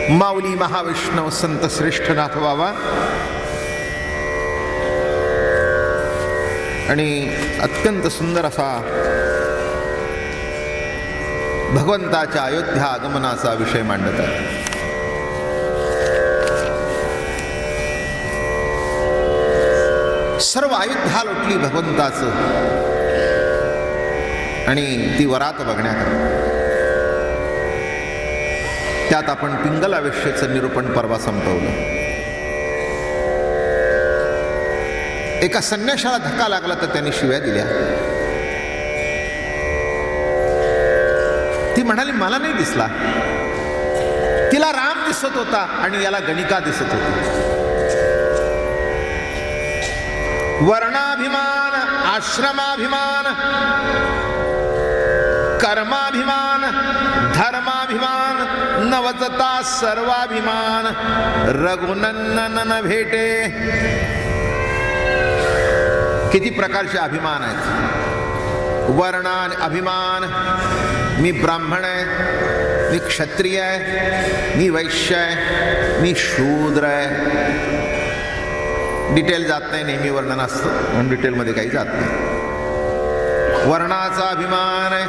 माऊली महाविष्णव संत श्रेष्ठनाथ बाबा आणि अत्यंत सुंदर असा भगवंताच्या अयोध्या आगमनाचा विषय मांडत आहे. सर्व अयोध्या लोटली भगवंताचं आणि ती वरात बघण्याकरता. त्यात आपण पिंगलावेश्येचं निरूपण परवा संपवलं. एका संन्याशाला धक्का लागला तर त्यांनी शिव्या दिल्या. ती म्हणाली मला नाही दिसला. तिला राम दिसत होता आणि याला गणिका दिसत होती. वर्णाभिमान, आश्रमाभिमान, कर्माभिमान, धर्माभिमान, नवचता सर्वाभिमान, रघुनंदन न भेटे. किती प्रकारचे अभिमान आहेत. वर्ण अभिमान, मी ब्राह्मण आहे, मी क्षत्रिय आहे, मी वैश्य आहे, मी शूद्र आहे. डिटेल जात नाही, नेहमी वर्णन असतं म्हणून डिटेलमध्ये काही जात नाही. वर्णाचा अभिमान आहे.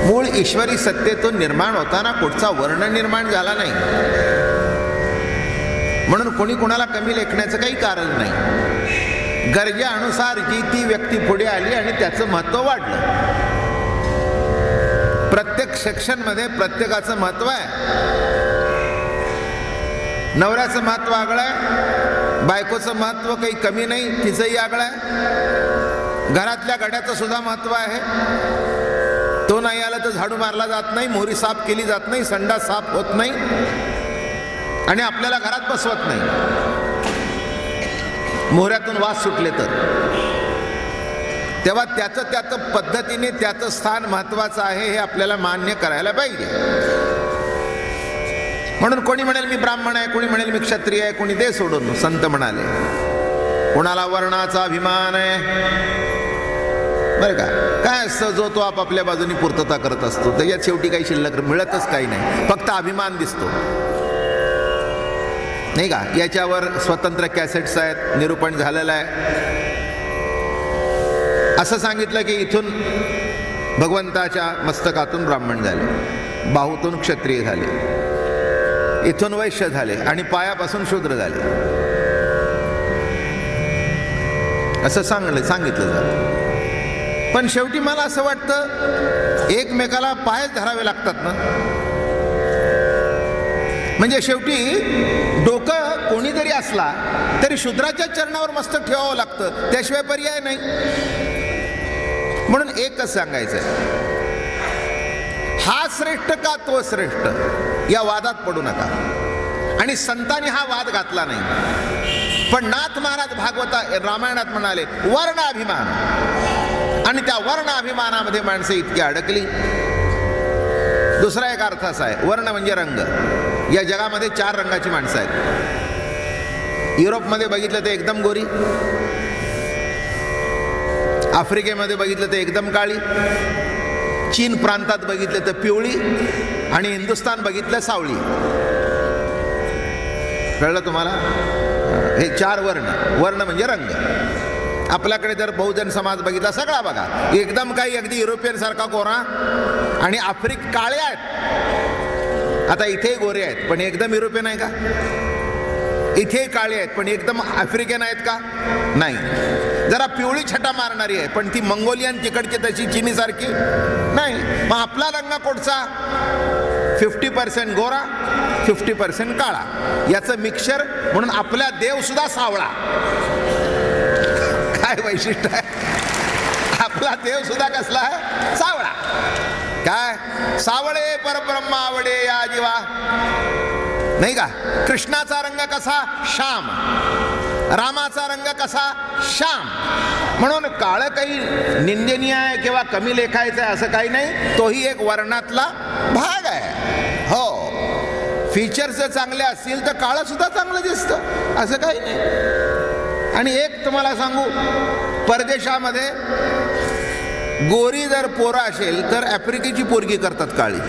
मूळ ईश्वरी सत्तेतून निर्माण होताना कुठचा वर्ण निर्माण झाला नाही, म्हणून कोणी कोणाला कमी लेखण्याचं काही कारण नाही. गरजेनुसार जी ती व्यक्ती पुढे आली आणि त्याचं महत्त्व वाढलं. प्रत्येक सेक्शनमध्ये प्रत्येकाचं महत्त्व आहे. नवऱ्याचं महत्त्व आगळं आहे, बायकोचं महत्त्व काही कमी नाही, तिचंही आगळं आहे. घरातल्या गड्याचं सुद्धा महत्त्व आहे. तो नाही आला तर झाडू मारला जात नाही, मोहरी साफ केली जात नाही, संडास साफ होत नाही आणि आपल्याला घरात बसवत नाही. मोहऱ्यातून वास सुटले तर तेव्हा त्याचं पद्धतीने त्याचं स्थान महत्त्वाचं आहे हे आपल्याला मान्य करायला पाहिजे. म्हणून कोणी म्हणेल मी ब्राह्मण आहे, कोणी म्हणेल मी क्षत्रिय आहे, कोणी ते सोडून. संत म्हणाले कोणाला वर्णाचा अभिमान आहे बरं का. काय असतं, जो तो आपापल्या बाजूनी पूर्तता करत असतो. त्याच्यात शेवटी काही शिल्लक मिळतच काही नाही, फक्त अभिमान दिसतो नाही का. याच्यावर स्वतंत्र कॅसेट्स आहेत, निरूपण झालेलं आहे. असं सांगितलं की इथून भगवंताच्या मस्तकातून ब्राह्मण झाले, बाहूतून क्षत्रिय झाले, इथून वैश्य झाले आणि पायापासून शूद्र झाले. असं सांगितलं जातं. पण शेवटी मला असं वाटतं एकमेकाला पाय धरावे लागतात ना. म्हणजे शेवटी डोकं कोणी जरी असला तरी शूद्राच्या चरणावर मस्तक ठेवावं लागतं, त्याशिवाय पर्याय नाही. म्हणून एकच सांगायचं, हा श्रेष्ठ का तो श्रेष्ठ या वादात पडू नका. आणि संतांनी हा वाद घातला नाही. पण नाथ महाराज भागवता रामायणात म्हणाले वर्ण अभिमान, आणि त्या वर्ण अभिमानामध्ये माणसं इतकी अडकली. दुसरा एक अर्थ असा आहे, वर्ण म्हणजे रंग. या जगामध्ये 4 रंगाची माणसं आहेत. युरोपमध्ये बघितलं तर एकदम गोरी, आफ्रिकेमध्ये बघितलं तर एकदम काळी, चीन प्रांतात बघितलं तर पिवळी आणि हिंदुस्थान बघितलं सावळी. कळलं तुम्हाला? हे 4 वर्ण म्हणजे रंग. आपल्याकडे जर बहुजन समाज बघितला सगळा बघा, एकदम काही अगदी युरोपियन सारखा गोरा आणि आफ्रिक काळे आहेत. आता इथे गोरे आहेत पण एकदम युरोपियन आहे का? इथे काळे आहेत पण एकदम आफ्रिकन आहेत का? नाही. जरा पिवळी छटा मारणारी आहे पण ती मंगोलियन तिकडची तशी चीनी सारखी नाही. मग आपला रंग कोणचा? 50% गोरा 50% काळा, याचं मिक्सचर. म्हणून आपला देव सुद्धा सावळा. काय वैशिष्ट्य आहे? आपला देव सुद्धा कसला आहे? सावळा. काय सावळे परब्रह्म आवडे या जीवा, नाही का? कृष्णाचा रंग कसा? श्याम. रामाचा रंग कसा? श्याम. म्हणून काळं काही निंदनीय आहे किंवा कमी लेखायचं आहे असं काही नाही. तोही एक वर्णातला भाग आहे. हो, फीचर्स चांगले असतील तर काळं सुद्धा चांगलं दिसतं, असं काही नाही. आणि एक तुम्हाला सांगू, परदेशामध्ये गोरी जर पोरं असेल तर आफ्रिकेची पोरगी करतात काळी.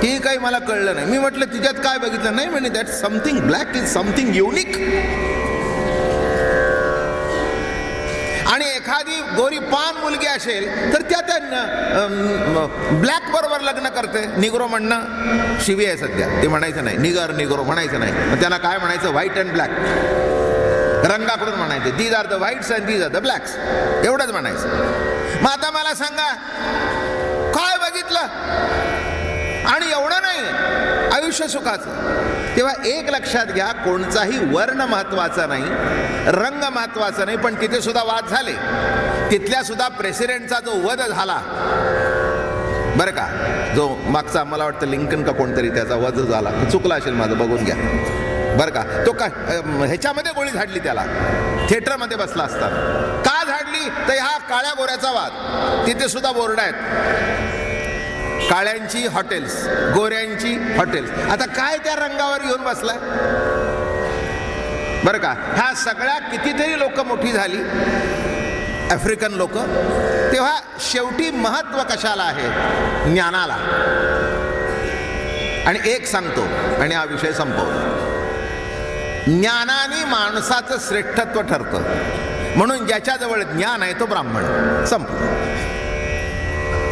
ती काही मला कळलं नाही. मी म्हटलं तिच्यात काय बघितलं नाही. म्हणजे that something black is something unique. आणि एखादी गोरी पान मुलगी असेल तर त्या ब्लॅक बरोबर लग्न करते. निग्रो म्हणणं शिवी आहे सध्या, ते म्हणायचं नाही. निग्रो म्हणायचं नाही. मग त्यांना काय म्हणायचं? White and black. रंगाकडून म्हणायचे these are the whites and these are the blacks, एवढंच म्हणायचं. मग आता मला सांगा काय बघितलं? आणि एवढं नाही आयुष्य सुखाचं. तेव्हा एक लक्षात घ्या, कोणताही वर्ण महत्वाचा नाही, रंग महत्वाचा नाही. पण तिथे सुद्धा वाद झाले. तिथल्या सुद्धा प्रेसिडेंटचा जो वध झाला बरं का, जो मागचा मला वाटतं लिंकन का कोणतरी त्याचा वध झाला, चुकला असेल माझं, बघून घ्या बरं का. तो का ह्याच्यामध्ये गोळी झाडली, त्याला थिएटरमध्ये बसला असता. का झाडली? तर हा काळ्या गोऱ्याचा वाद. तिथे सुद्धा बोर्ड आहेत, काळ्यांची हॉटेल्स, गोऱ्यांची हॉटेल्स. आता काय त्या रंगावर येऊन बसलाय बरं का. ह्या सगळ्या कितीतरी लोक मोठी झाली, आफ्रिकन लोक. तेव्हा शेवटी महत्व कशाला आहे? ज्ञानाला. आणि एक सांगतो आणि हा विषय संपवतो. ज्ञानाने माणसाचं श्रेष्ठत्व ठरतं. म्हणून ज्याच्याजवळ ज्ञान आहे तो ब्राह्मण. संपलं.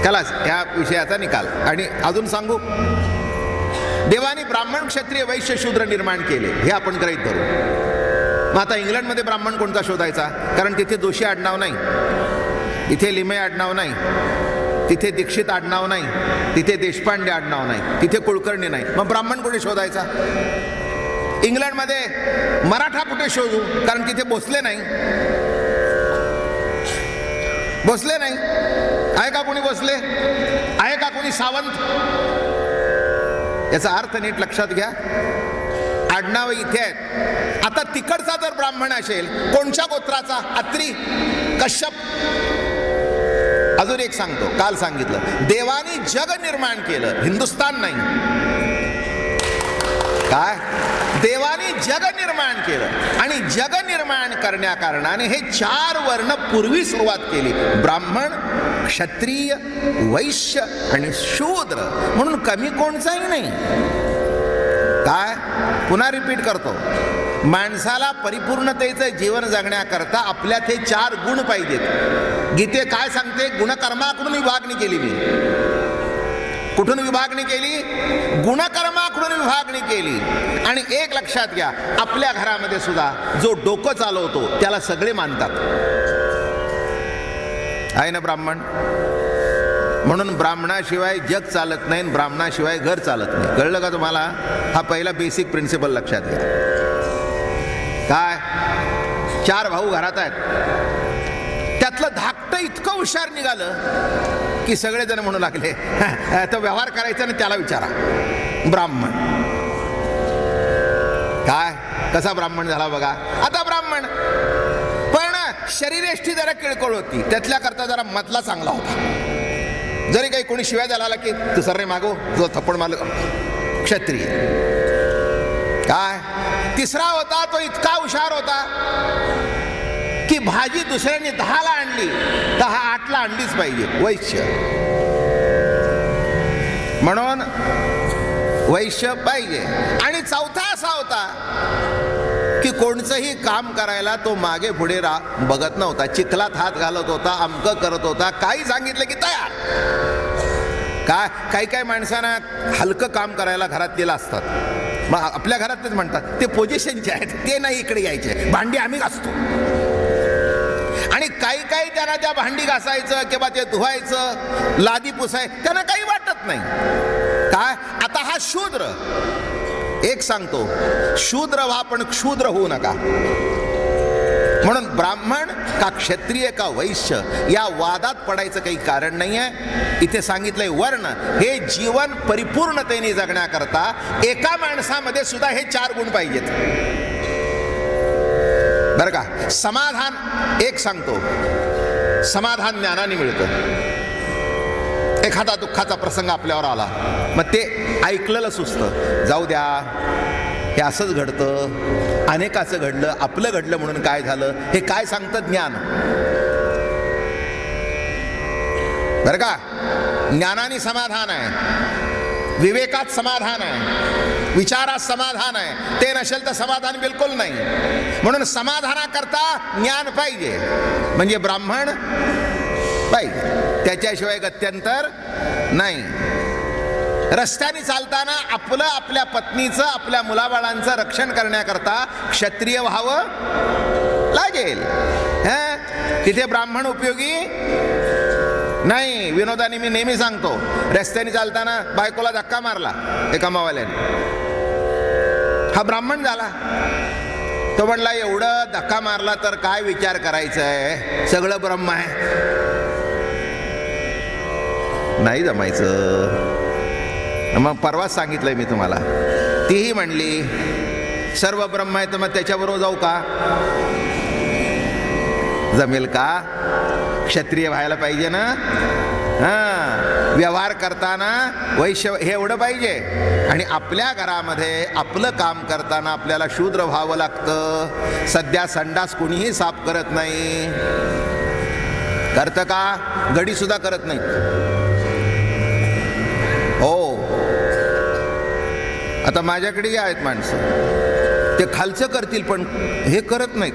खलास ह्या विषयाचा निकाल. आणि अजून सांगू, देवाने ब्राह्मण, क्षत्रिय, वैश्य, शूद्र निर्माण केले, हे आपण गृहीत धरू. मग आता इंग्लंडमध्ये ब्राह्मण कोणता शोधायचा? कारण तिथे जोशी आडनाव नाही, तिथे लिमे आडनाव नाही, तिथे दीक्षित आडनाव नाही, तिथे देशपांडे आडनाव नाही, तिथे कुलकर्णी नाही. मग ब्राह्मण कोणी शोधायचा? इंग्लंडमध्ये मराठा कुठे शोधू? कारण तिथे भोसले नाही. भोसले नाही. आहे का कोणी भोसले? आहे का कोणी सावंत? याचा अर्थ नीट लक्षात घ्या. आडनाव इथे आहेत. आता तिकडचा जर ब्राह्मण असेल, कोणत्या गोत्राचा? अत्री, कश्यप. अजून एक सांगतो, काल सांगितलं, देवाने जग निर्माण केलं, हिंदुस्तान नाही. काय? देवाने जग निर्माण केलं. आणि जग निर्माण करण्याकारणाने हे 4 वर्ण पूर्वी सुरुवात केली: ब्राह्मण, क्षत्रिय, वैश्य आणि शूद्र. म्हणून कमी कोणचाही नाही. काय? पुन्हा रिपीट करतो, माणसाला परिपूर्णतेचं जीवन जगण्याकरता आपल्यात हे 4 गुण पाहिजेत. गीते काय सांगते? गुणकर्माकडून विभागणी केली. मी कुठून विभागणी केली? गुणकर्माकडून विभागणी केली. आणि एक लक्षात घ्या, आपल्या घरामध्ये सुद्धा जो डोकं चालवतो त्याला सगळे मानतात. आहे ना ब्राह्मण? म्हणून ब्राह्मणाशिवाय जग चालत नाही, ब्राह्मणाशिवाय घर चालत नाही. कळलं का तुम्हाला? हा पहिला बेसिक प्रिन्सिपल लक्षात घ्या. काय? 4 भाऊ घरात आहेत, त्यातलं धाकटं इतकं हुशार निघालं की सगळेजण म्हणू लागले, तो व्यवहार करायचा ना त्याला विचारा, ब्राह्मण. काय? कसा ब्राह्मण झाला बघा. आता ब्राह्मण पण शरीरेष्ठी जरा किळकोळ होती, त्यातल्या करता जरा मतला चांगला होता. जरी काही कोणी शिवाय झाला की तू सर्रे मागो, जो थप्पड मारलं, क्षत्रिय. काय? तिसरा होता, तो इतका हुशार होता की भाजी दुसऱ्याने 10ला आणली तर हा 8ला आणलीच पाहिजे, वैश्य. म्हणून वैश्य पाहिजे. आणि चौथा असा होता की कोणचंही काम करायला तो मागे पुढे बघत नव्हता. चिखलात हात घालत होता, अमकं करत होता, काही सांगितलं की तयार. काय? काही काही माणसांना हलकं काम करायला घरात गेलं असतात. मग आपल्या घरात तेच म्हणतात, ते पोझिशनचे आहेत, ते नाही इकडे यायचे, भांडी आम्ही घासतो. आणि काही काही त्यांना त्या भांडी घासायचं किंवा ते धुवायचं, लादी पुसाय, त्यांना काही वाटत नाही. काय? आता हा शूद्र. एक सांगतो, शूद्र व्हा पण क्षुद्र होऊ नका. म्हणून ब्राह्मण का क्षत्रिय का वैश्य या वादात पडायचं काही कारण नाही आहे. इथे सांगितलंय वर्ण. हे जीवन परिपूर्णतेने जगण्याकरता एका माणसामध्ये सुद्धा हे 4 गुण पाहिजेत, बरं का. समाधान एक सांगतो, समाधान ज्ञानाने मिळतं. एखादा दुःखाचा प्रसंग आपल्यावर आला, मग ते ऐकलेलं सुचतं. जाऊ द्या, हे असंच घडतं, अनेकाचं घडलं, आपलं घडलं म्हणून काय झालं, हे काय सांगतं? ज्ञान. बरं का. ज्ञानाने समाधान आहे, विवेकात समाधान आहे, विचारात समाधान आहे. ते नसेल तर समाधान बिलकुल नाही. म्हणून समाधानाकरता ज्ञान पाहिजे, म्हणजे ब्राह्मण पाहिजे, त्याच्याशिवाय गत्यंतर नाही. रस्त्याने चालताना आपलं, आपल्या पत्नीचं, आपल्या मुलाबाळांचं रक्षण करण्याकरता क्षत्रिय व्हावं लागेल. तिथे ब्राह्मण उपयोगी नाही. विनोदाने मी नेहमी सांगतो, रस्त्याने चालताना बायकोला धक्का मारला एका मावाल्याने, हा ब्राह्मण झाला. तो म्हणला एवढं धक्का मारला तर काय विचार करायचा आहे, सगळं ब्रह्म आहे. नाही जमायचं. मग परवाच सांगितलंय मी तुम्हाला, तीही म्हणली सर्व ब्रह्म आहे तर मग त्याच्याबरोबर जाऊ का, जमेल का. क्षत्रिय व्हायला पाहिजे ना. व्यवहार करताना वैश्य हे एवढं पाहिजे. आणि आपल्या घरामध्ये आपलं काम करताना आपल्याला शूद्र व्हावं लागतं. सध्या संडास कुणीही साफ करत नाही. करतं का, गडी सुद्धा करत नाही. हो, आता माझ्याकडे आहेत माणसं, ते खालचं करतील पण हे करत नाहीत.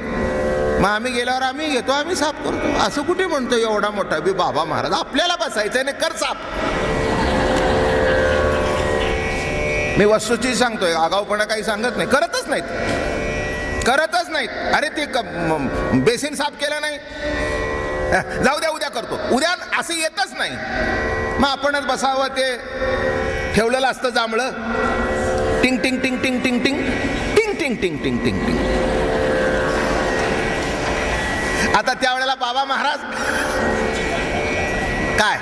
मग आम्ही गेल्यावर आम्ही घेतो, आम्ही साफ करतो. असं कुठे म्हणतो एवढा मोठा बी बाबा महाराज, आपल्याला बसायचंय ना, कर साफ. मी वस्तूची सांगतोय, आगाऊपणा काही सांगत नाही. करतच नाहीत, करतच नाहीत. अरे ते बेसिन साफ केलं नाही, जाऊ द्या उद्या करतो, उद्या असं येतच नाही. मग आपणच बसावं. ते ठेवलेलं असतं जांभळं, टिंग टिंग टिंग टिंग टिंग टिंग टिंग टिंग टिंग टिंग टिंग टिंग. आता त्यावेळेला बाबा महाराज काय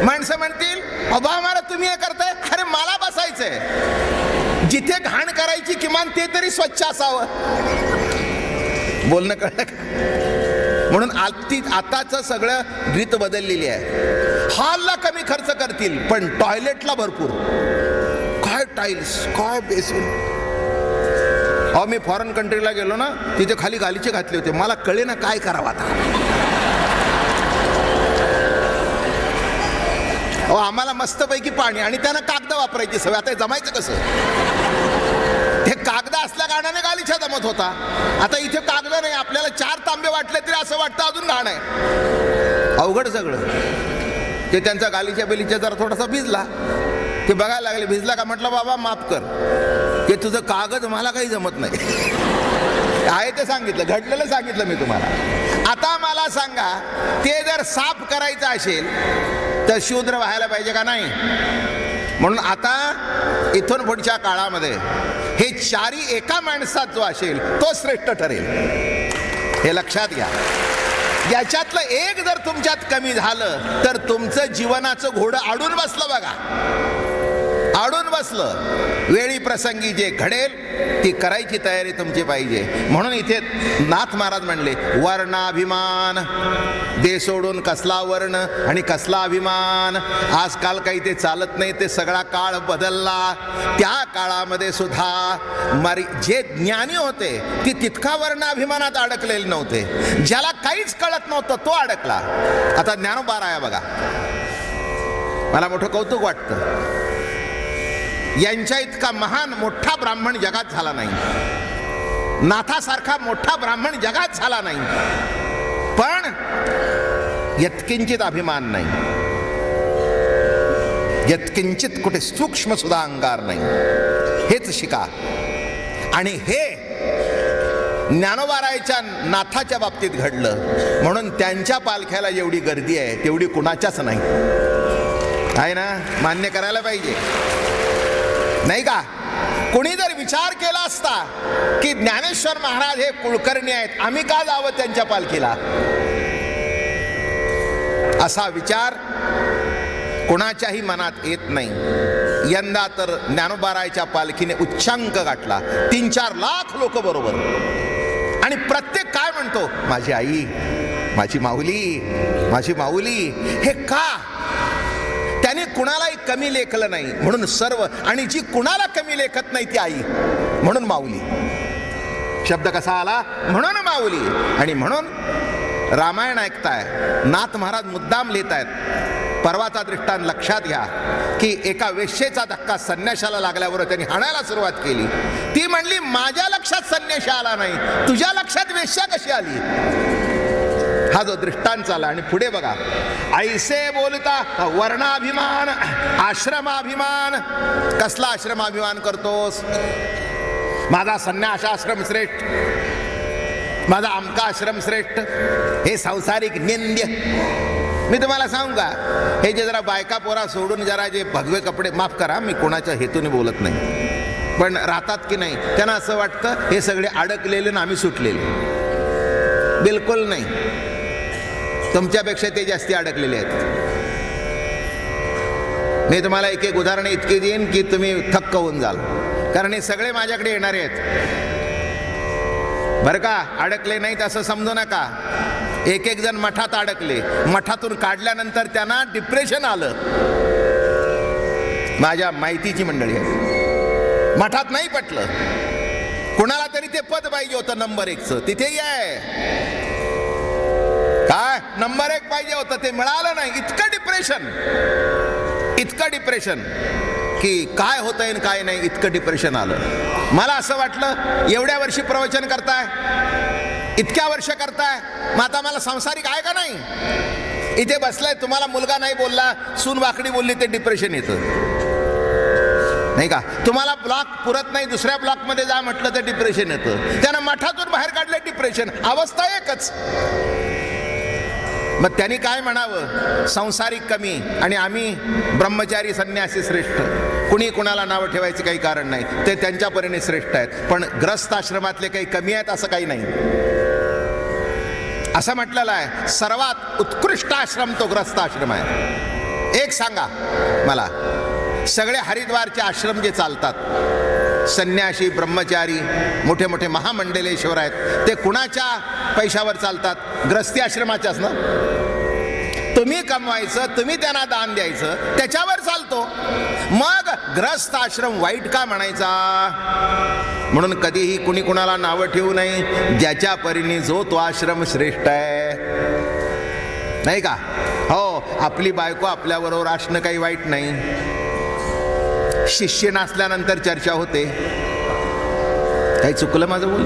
माणसं म्हणतील, बाबा महाराज तुम्ही हे करताय. अरे मला बसायचंय, जिथे घाण करायची किमान ते तरी स्वच्छ असावं. बोलणं कळलं का. म्हणून आताच सगळं रीत बदललेली आहे. हॉलला कमी खर्च करतील पण टॉयलेटला भरपूर. काय टाईल्स, काय बेसिन. अहो मी फॉरेन कंट्रीला गेलो ना, तिथे खाली गालीचे घातले होते. मला कळे ना काय करावं आता. अहो आम्हाला मस्तपैकी पाणी आणि त्यानं कागद वापरायची सवय. आता जमायचं कसं. हे कागद असल्या कारणाने गालीचा जमत होता. आता इथे कागद नाही, आपल्याला 4 तांबे वाटले तरी असं वाटतं अजून घाण आहे. अवघड सगळं. ते त्यांचा गालीच्या बेलीच्या जरा थोडासा भिजला, ते बघायला लागले. भिजला का, म्हटलं बाबा माफ कर, ते तुझं कागद मला काही जमत नाही. आहे ते सांगितलं, घडलेलं सांगितलं मी तुम्हाला. आता मला सांगा, ते जर साफ करायचं असेल तर शूद्र व्हायला पाहिजे का नाही. म्हणून आता इथून पुढच्या काळामध्ये हे 4ही एका माणसात जो असेल तो श्रेष्ठ ठरेल. हे लक्षात घ्या. याच्यातलं एक जर तुमच्यात कमी झालं तर तुमचं जीवनाचं घोडं आडून बसलं बघा, आडून बसलं. वेळी प्रसंगी जे घडेल ती करायची तयारी तुमची पाहिजे. म्हणून इथे नाथ महाराज म्हणले, वर्णाभिमान दे सोडून कसला वर्ण आणि कसला अभिमान. आजकाल काही ते चालत नाही, ते सगळा काळ बदलला. त्या काळामध्ये सुद्धा जे ज्ञानी होते ती तितका वर्णाभिमानात अडकलेले नव्हते. ज्याला काहीच कळत नव्हतं तो अडकला. आता ज्ञानोबा राया बघा, मला मोठं कौतुक वाटतं. यांच्या इतका महान मोठा ब्राह्मण जगात झाला नाही, नाथासारखा मोठा ब्राह्मण जगात झाला नाही, पण यत्किंचित अभिमान नाही, यत्किंचित कुठे सूक्ष्म सुद्धा अंगार नाही. हेच शिका. आणि हे ज्ञानोबारायच्या नाथाच्या बाबतीत घडलं. म्हणून त्यांच्या पालख्याला एवढी गर्दी आहे तेवढी कुणाच्याच नाही. आहे ना, मान्य करायला पाहिजे नाही का. कोणी जर विचार केला असता की ज्ञानेश्वर महाराज हे कुलकर्णी आहेत, आम्ही का जावं त्यांच्या पालखीला, असा विचार कोणाच्याही मनात येत नाही. यंदा तर ज्ञानोबारायच्या पालखीने उच्चांक गाठला. 3-4 लाख लोक बरोबर. आणि प्रत्येक काय म्हणतो, माझी आई, माझी माऊली, माझी माऊली. हे का, त्याने कुणालाही कमी लेखलं नाही म्हणून सर्व. आणि जी कुणाला कमी लेखत नाही ती आई, म्हणून माऊली. शब्द कसा आला, म्हणून माऊली. आणि म्हणून रामायण ऐकताय, नाथ महाराज मुद्दाम लिहित आहेत. परवाचा दृष्टांत लक्षात घ्या की एका वेश्येचा धक्का संन्याशाला लागल्यावर त्यांनी हाणायला सुरुवात केली. ती म्हणली माझ्या लक्षात संन्याश आला नाही, तुझ्या लक्षात वेश्या कशी आली. हा जो दृष्टांत चालला. आणि पुढे बघा, ऐसे बोलता वर्णाभिमान आश्रमाभिमान. कसला आश्रमाभिमान करतोस. माझा संन्यास आश्रम श्रेष्ठ, माझा आमका आश्रम श्रेष्ठ, हे सांसारिक निंद्य. मी तुम्हाला सांगू का, हे जे जरा बायका पोरा सोडून जरा जे भगवे कपडे, माफ करा मी कोणाच्या हेतूने बोलत नाही, पण राहतात की नाही, त्यांना असं वाटतं हे सगळे अडकलेले ना आम्ही सुटलेले. बिलकुल नाही, तुमच्यापेक्षा ते जास्ती अडकलेले आहेत. मी तुम्हाला एक एक उदाहरण इतकी देईन की तुम्ही थक्क होऊन जाल, कारण हे सगळे माझ्याकडे येणारे आहेत बरं का. अडकले नाहीत असं समजू नका. एक एक जण मठात अडकले, मठातून काढल्यानंतर त्यांना डिप्रेशन आलं. माझ्या माहितीची मंडळी आहे, मठात नाही पटलं, कुणाला तरी ते पद पाहिजे होतं नंबर 1चं, तिथेही आहे काय नंबर 1 पाहिजे होतं, ते मिळालं नाही. इतकं डिप्रेशन की काय होतंय काय नाही, इतकं डिप्रेशन आलं. मला असं वाटलं एवढ्या वर्षी प्रवचन करताय, इतक्या वर्ष करताय, मग आता मला संसारिक आहे का नाही. इथे बसलाय, तुम्हाला मुलगा नाही बोलला, सून वाकडी बोलली, ते डिप्रेशन येतं नाही का. तुम्हाला ब्लॉक पुरत नाही, दुसऱ्या ब्लॉक मध्ये जा म्हटलं तर डिप्रेशन येतं. त्यानं मठातून बाहेर काढलं, डिप्रेशन. अवस्था एकच. मग त्यांनी काय म्हणावं, संसारिक कमी आणि आम्ही ब्रह्मचारी संन्यासी श्रेष्ठ. कुणी कुणाला नावं ठेवायचं काही कारण नाही, ते त्यांच्या परीने श्रेष्ठ आहेत. पण ग्रस्त आश्रमातले काही कमी आहेत असं काही नाही. असं म्हटलेलं आहे सर्वात उत्कृष्ट आश्रम तो ग्रस्त आश्रम आहे. एक सांगा मला, सगळे हरिद्वारचे आश्रम जे चालतात, संन्यासी ब्रह्मचारी मोठे मोठे महामंडलेश्वर आहेत, ते कुणाच्या पैशावर चालतात. ग्रस्ती आश्रमाच्याच ना. तुम्ही कमवायचं, तुम्ही त्यांना दान द्यायचं, त्याच्यावर चालतो. मग ग्रस्त आश्रम वाईट का म्हणायचा. म्हणून कधीही कुणी कुणाला नावं ठेवू नये. ज्याच्या परीने जो तो आश्रम श्रेष्ठ आहे नाही का. हो, आपली बायको आपल्याबरोबर असणं काही वाईट नाही. शिष्य नसल्यानंतर चर्चा होते, काही चुकलं माझं बोल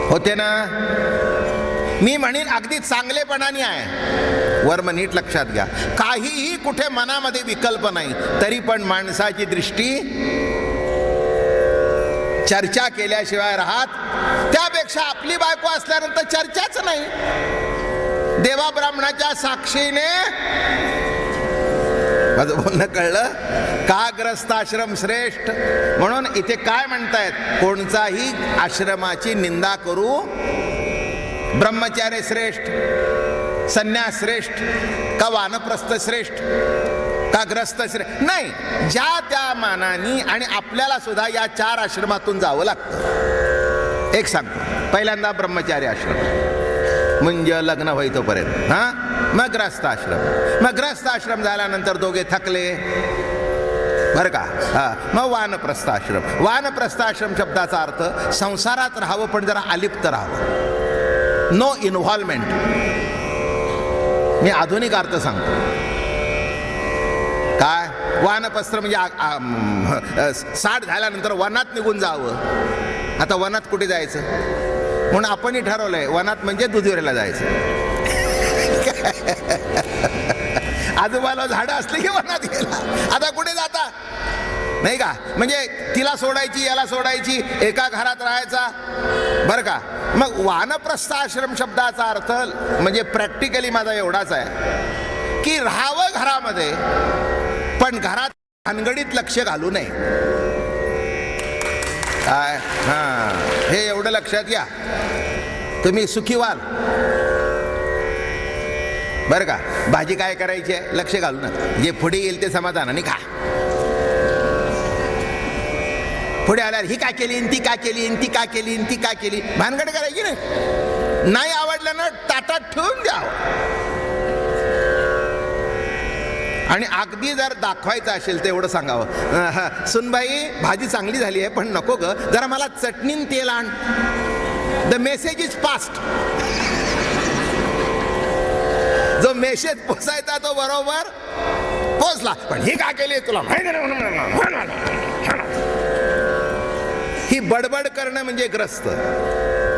होते ना. मी म्हणेन अगदी चांगलेपणाने आहे. वर्म नीट लक्षात घ्या, काहीही कुठे मनामध्ये विकल्प नाही, तरी पण माणसाची दृष्टी चर्चा केल्याशिवाय राहत. त्यापेक्षा आपली बायको असल्यानंतर चर्चाच नाही. देवा ब्राह्मणाच्या साक्षीने, माझं बोलणं कळलं का. ग्रस्त आश्रम श्रेष्ठ. म्हणून इथे काय म्हणतायत, कोणताही आश्रमाची निंदा करू. ब्रह्मचार्य श्रेष्ठ, संन्यास श्रेष्ठ का वानप्रस्थ श्रेष्ठ का ग्रस्त श्रेष्ठ नाही. ज्या त्या मानाने. आणि आपल्याला सुद्धा या 4 आश्रमातून जावं लागतं. एक सांगतो, पहिल्यांदा ब्रह्मचार्य आश्रम म्हणजे लग्न व्हायतोपर्यंत, हा. मग ग्रस्त आश्रम. मग ग्रस्त आश्रम झाल्यानंतर दोघे थकले बरं का. मग वानप्रस्थ आश्रम. वानप्रस्थ आश्रम शब्दाचा अर्थ संसारात राहावं पण जरा अलिप्त राहावं, नो इन्व्हॉल्वमेंट. मी आधुनिक अर्थ सांगतो. काय वानप्रस्थ म्हणजे 60 झाल्यानंतर वनात निघून जावं. आता वनात कुठे जायचं म्हणून आपणही ठरवलंय, वनात म्हणजे दुधीवऱ्याला जायचं. आजूबाजूला झाडं असली की वनात गेला. आता कुठे जाता नाही का. म्हणजे तिला सोडायची, याला सोडायची, एका घरात राहायचा बरं का. मग वानप्रस्थ आश्रम शब्दाचा अर्थ म्हणजे प्रॅक्टिकली माझा एवढाच आहे की राहावं घरामध्ये, पण घरात भानगडीत लक्ष घालू नये. काय हे एवढं लक्षात घ्या, तुम्ही सुखी व्हाल बरं का. भाजी काय करायची आहे लक्ष घालू नका. जे पुढे येईल ते समाधानाने खा. पुढे आल्यावर ही का केली, ती का केली, ती का केली, ती का केली, भानगड करायची नाही. नाही आवडलं ना ताटात ठेवून द्या. आणि अगदी जर दाखवायचं असेल तर एवढं सांगावं, सुनबाई भाजी चांगली झाली आहे पण नको ग, जरा मला चटणीन तेल आण. The message is past. जो मेशेत पोचायचा तो बरोबर पोचला. पण ही का केली तुला माहिती नाही. ही बडबड करणं म्हणजे ग्रस्त,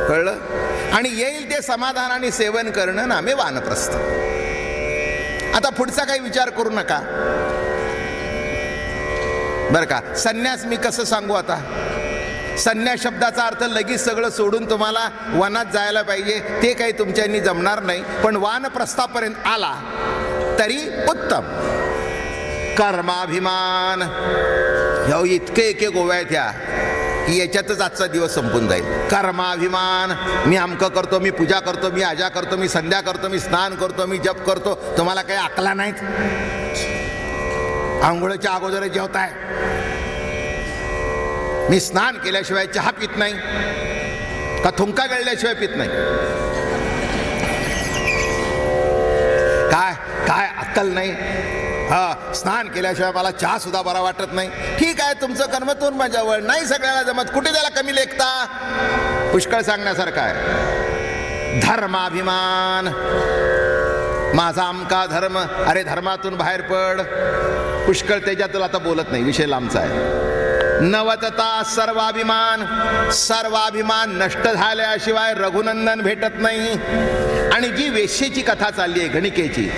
कळलं? आणि येईल ते समाधानाने सेवन करणं नामे वानप्रस्थ. आता पुढचा काही विचार करू नका बरं का. संन्यास मी कसं सांगू आता? संन्यास शब्दाचा अर्थ लगेच सगळं सोडून तुम्हाला वनात जायला पाहिजे ते काही तुमच्यानी जमणार नाही. पण वानप्रस्थापर्यंत आला तरी उत्तम. कर्माभिमान ह्यो इतके एके गोव्या आहेत ह्या की याच्यातच आजचा दिवस संपून जाईल. कर्माभिमान, मी अमकं करतो, मी पूजा करतो, मी आजा करतो, मी संध्या करतो, मी स्नान करतो, मी जप करतो. तुम्हाला काही अकला नाहीत? आंघोळीच्या अगोदर जेवताय, मी स्नान केल्याशिवाय चहा पित नाही का थुंका गळल्याशिवाय पित नाही? काय काय अक्कल नाही? हा, स्नान केल्याशिवाय मला चहा सुद्धा बरा वाटत नाही. ठीक आहे, तुमचं कर्मतून माझ्यावर नाही सगळ्याला जमत. कुठे त्याला कमी लेखता? पुष्कळ सांगण्यासारखं आहे. धर्माभिमान, माझा अमका धर्म, अरे धर्मातून बाहेर पड. पुष्कळ त्याच्यातून आता बोलत नाही, विषय लांबचा आहे. नवतता सर्वाभिमान, सर्वाभिमान नष्ट झाल्याशिवाय रघुनंदन भेटत नाही. आणि जी वेश्येची कथा चालली आहे गणिकेची,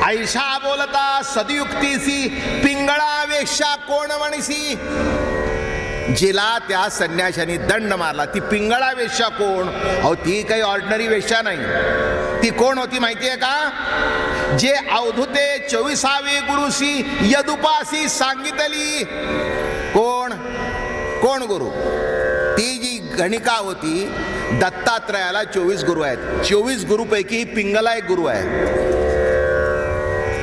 ऐशा बोलता सदयुक्तीसी पिंगळा वेश्या कोण म्हणीसी. जिला त्या संन्याशाने दंड मारला ती पिंगळा वेश्या कोण? अहो ती काही ऑर्डिनरी वेश्या नाही. ती कोण होती माहितीये का? जे अवधूते 24वे गुरुसी यदुपासी सांगितली. कोण कोण गुरु? ती जी गणिका होती, दत्तात्रयाला 24 गुरु आहेत. 24 गुरुपैकी पिंगला एक गुरु आहे.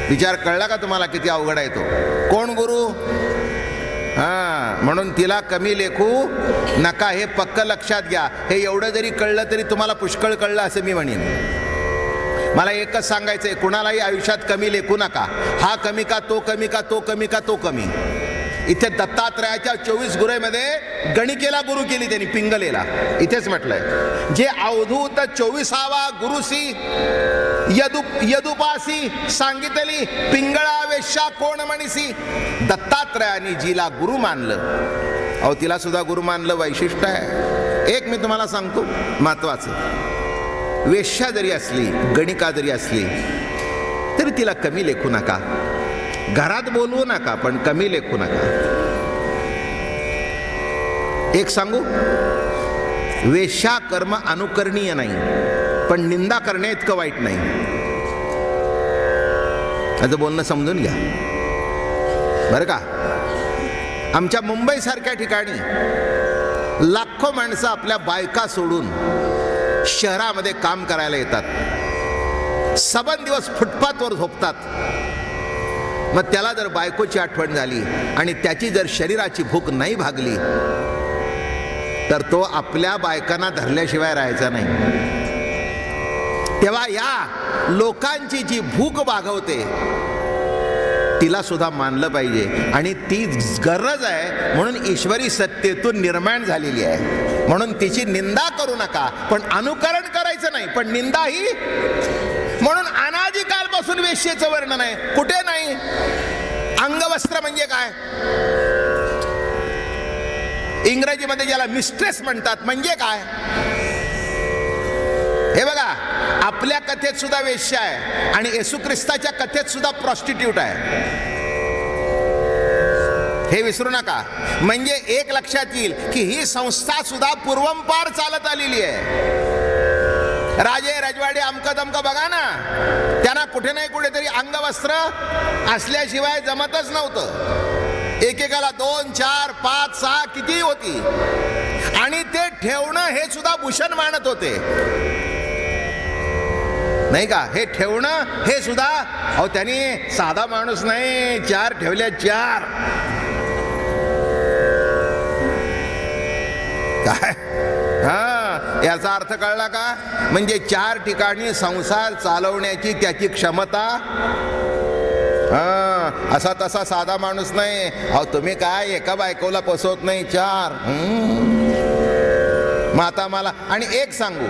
विचार कळला का तुम्हाला किती अवघड आहे तो? कोण गुरु? हा, म्हणून तिला कमी लेखू नका, हे पक्क लक्षात घ्या. हे एवढं जरी कळलं तरी तुम्हाला पुष्कळ कळलं असं मी म्हणेन. मला एकच सांगायचंय, कुणालाही आयुष्यात कमी लेखू नका. हा कमी का, तो कमी का, तो कमी का, तो कमी. इथे दत्तात्रयाच्या 24 गुरुमध्ये गणिकेला गुरु केली त्यांनी, पिंगलेला. इथेच म्हटलंय, जे अवधूत 24वा गुरुसी यदुपासी सांगितली पिंगळा वेश्या कोण म्हणीसी. दत्तात्रयाने जिला गुरु मानलं, अहो तिला सुद्धा गुरु मानलं, वैशिष्ट्य आहे. एक मी तुम्हाला सांगतो महत्वाचं, वेश्या जरी असली, गणिका जरी असली तरी तिला कमी लेखू नका. घरात बोलवू नका, पण कमी लेखू नका. एक सांगू, वेश्या कर्म अनुकरणीय नाही, पण निंदा करणे इतकं वाईट नाही. आता बोलणं समजून घ्या बरं का. आमच्या मुंबई सारख्या ठिकाणी लाखो माणसं आपल्या बायका सोडून शहरामध्ये काम करायला येतात. सबन दिवस फुटपाथवर झोपतात. मग त्याला जर बायकोची आठवण झाली आणि त्याची जर शरीराची भूक नाही भागली तर तो आपल्या बायकांना धरल्याशिवाय राहायचा नाही. तेव्हा या लोकांची जी भूक भागवते तिला सुद्धा मानलं पाहिजे. आणि ती गरज आहे म्हणून ईश्वरी सत्तेतून निर्माण झालेली आहे. म्हणून तिची निंदा करू नका, पण अनुकरण करायचं नाही. पण निंदा ही, म्हणून अनादी कालपासून वेश्येचं वर्णन आहे. कुठे नाही. अंगवस्त्र म्हणजे काय? इंग्रजीमध्ये ज्याला मिस्ट्रेस म्हणतात, म्हणजे काय? हे बघा, आपल्या कथेत सुद्धा वेश्या आहे आणि येशू ख्रिस्ताच्या कथेत सुद्धा प्रॉस्टिट्यूट आहे. हे विसरू नका. म्हणजे एक लक्षात येईल की ही संस्था सुद्धा पूर्वंपार चालत आलेली आहे. राजे रजवाडे अमकं दमकं बघा ना, त्यांना कुठे नाही कुठेतरी अंगवस्त्र असल्याशिवाय जमतच नव्हतं. एकेकाला 2, 4, 5, 6 किती होती. आणि ते ठेवणं हे सुद्धा भूषण मानत होते, नाही का? हे ठेवणं हे सुद्धा, अहो त्यांनी साधा माणूस नाही, 4 ठेवल्या 4. काय? हा, याचा अर्थ कळला का? म्हणजे 4 ठिकाणी संसार चालवण्याची त्याची क्षमता. हा, असा तसा साधा माणूस नाही. अहो तुम्ही काय एका बायकोला पसवत नाही 4. मग आता मला आणि एक सांगू,